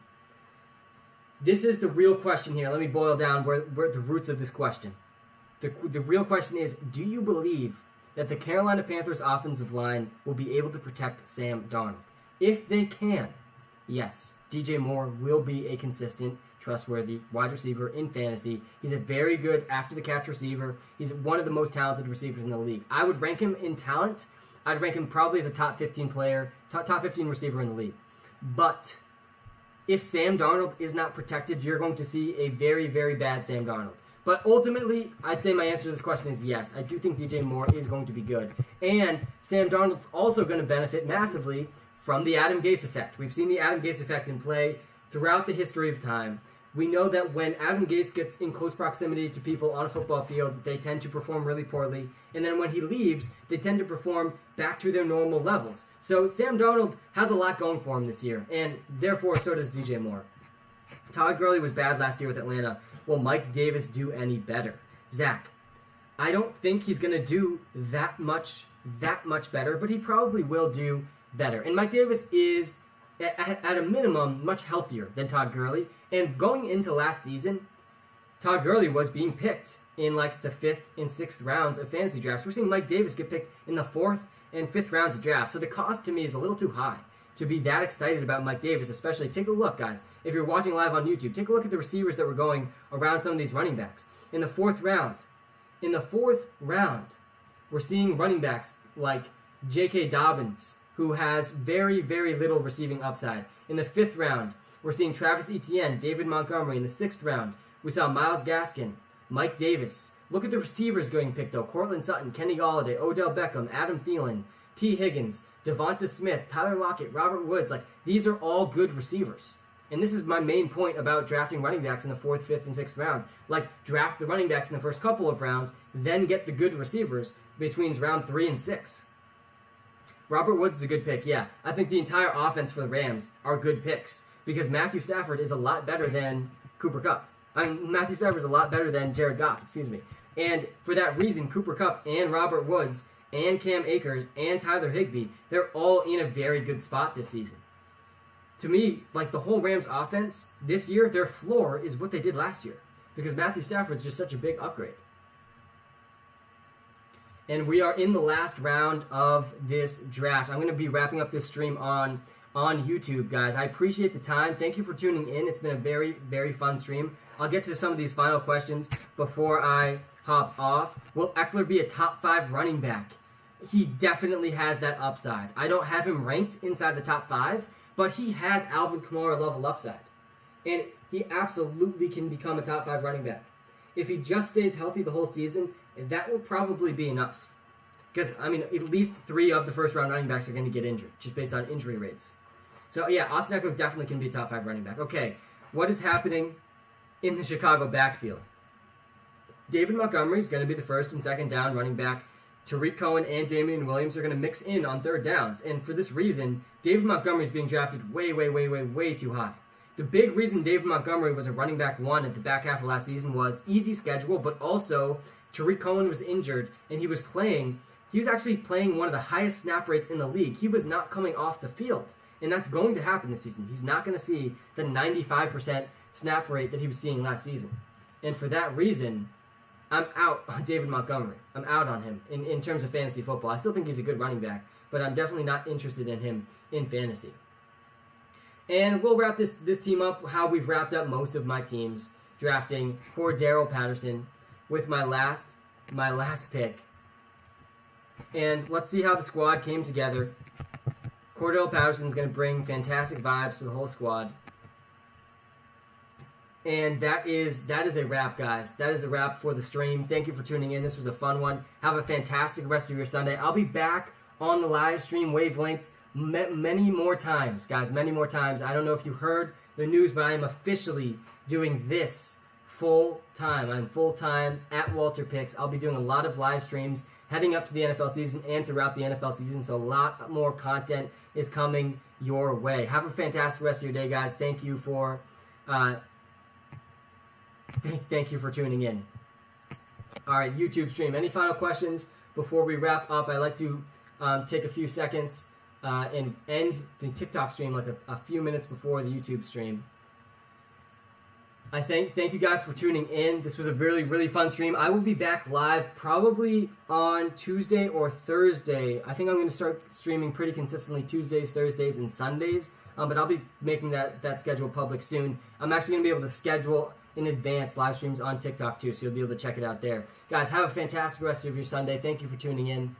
This is the real question here. Let me boil down where the roots of this question. The real question is, do you believe that the Carolina Panthers offensive line will be able to protect Sam Darnold? If they can, yes, DJ Moore will be a consistent, trustworthy wide receiver in fantasy. He's a very good after-the-catch receiver. He's one of the most talented receivers in the league. I would rank him in talent. I'd rank him probably as a top 15 player, top 15 receiver in the league. But if Sam Darnold is not protected, you're going to see a very, very bad Sam Darnold. But ultimately, I'd say my answer to this question is yes. I do think DJ Moore is going to be good. And Sam Darnold's also going to benefit massively from the Adam Gase effect. We've seen the Adam Gase effect in play throughout the history of time. We know that when Adam Gase gets in close proximity to people on a football field, they tend to perform really poorly. And then when he leaves, they tend to perform back to their normal levels. So Sam Darnold has a lot going for him this year, and therefore so does DJ Moore. Todd Gurley was bad last year with Atlanta. Will Mike Davis do any better? Zach, I don't think he's going to do that much better, but he probably will do better. And Mike Davis is, at a minimum, much healthier than Todd Gurley. And going into last season, Todd Gurley was being picked in like the 5th and 6th rounds of fantasy drafts. We're seeing Mike Davis get picked in the 4th and 5th rounds of drafts. So the cost to me is a little too high to be that excited about Mike Davis, especially. Take a look, guys. If you're watching live on YouTube, take a look at the receivers that were going around some of these running backs. In the 4th round, we're seeing running backs like J.K. Dobbins, who has very, very little receiving upside. In the 5th round, we're seeing Travis Etienne, David Montgomery. In the 6th round, we saw Myles Gaskin, Mike Davis. Look at the receivers going picked, though. Cortland Sutton, Kenny Golladay, Odell Beckham, Adam Thielen, T. Higgins, Devonta Smith, Tyler Lockett, Robert Woods. Like, these are all good receivers. And this is my main point about drafting running backs in the 4th, 5th, and 6th rounds. Like, draft the running backs in the first couple of rounds, then get the good receivers between round 3 and 6. Robert Woods is a good pick, yeah. I think the entire offense for the Rams are good picks because Matthew Stafford is a lot better than Cooper Kupp. Matthew Stafford is a lot better than Jared Goff, And for that reason, Cooper Kupp and Robert Woods and Cam Akers and Tyler Higbee, they're all in a very good spot this season. To me, like the whole Rams offense, this year, their floor is what they did last year because Matthew Stafford's just such a big upgrade. And we are in the last round of this draft. I'm going to be wrapping up this stream on YouTube, guys. I appreciate the time. Thank you for tuning in. It's been a very, very fun stream. I'll get to some of these final questions before I hop off. Will Eckler be a top 5 running back? He definitely has that upside. I don't have him ranked inside the top 5, but he has Alvin Kamara level upside. And he absolutely can become a top 5 running back. If he just stays healthy the whole season, that will probably be enough. Because, at least 3 of the first-round running backs are going to get injured, just based on injury rates. So, yeah, Austin Eckler definitely can be a top 5 running back. Okay, what is happening in the Chicago backfield? David Montgomery is going to be the first and second down running back. Tariq Cohen and Damian Williams are going to mix in on third downs. And for this reason, David Montgomery is being drafted way too high. The big reason David Montgomery was a running back 1 at the back half of last season was easy schedule, but also Tariq Cohen was injured, and he was actually playing one of the highest snap rates in the league. He was not coming off the field, and that's going to happen this season. He's not going to see the 95% snap rate that he was seeing last season. And for that reason, I'm out on David Montgomery. I'm out on him in terms of fantasy football. I still think he's a good running back, but I'm definitely not interested in him in fantasy. And we'll wrap this team up how we've wrapped up most of my teams, drafting Cordero Patterson with my last pick. And let's see how the squad came together. Cordero Patterson's going to bring fantastic vibes to the whole squad. And that is a wrap, guys. That is a wrap for the stream. Thank you for tuning in. This was a fun one. Have a fantastic rest of your Sunday. I'll be back on the live stream wavelengths many more times, guys. Many more times. I don't know if you heard the news, but I am officially doing this full time. I'm full time at WalterPicks. I'll be doing a lot of live streams heading up to the NFL season and throughout the NFL season. So a lot more content is coming your way. Have a fantastic rest of your day, guys. Thank you for thank you for tuning in. All right, YouTube stream. Any final questions before we wrap up? I'd like to take a few seconds and end the TikTok stream like a few minutes before the YouTube stream. I thank you guys for tuning in. This was a really, really fun stream. I will be back live probably on Tuesday or Thursday. I think I'm going to start streaming pretty consistently Tuesdays, Thursdays, and Sundays. But I'll be making that schedule public soon. I'm actually going to be able to schedule in advance live streams on TikTok too, so you'll be able to check it out there. Guys, have a fantastic rest of your Sunday. Thank you for tuning in.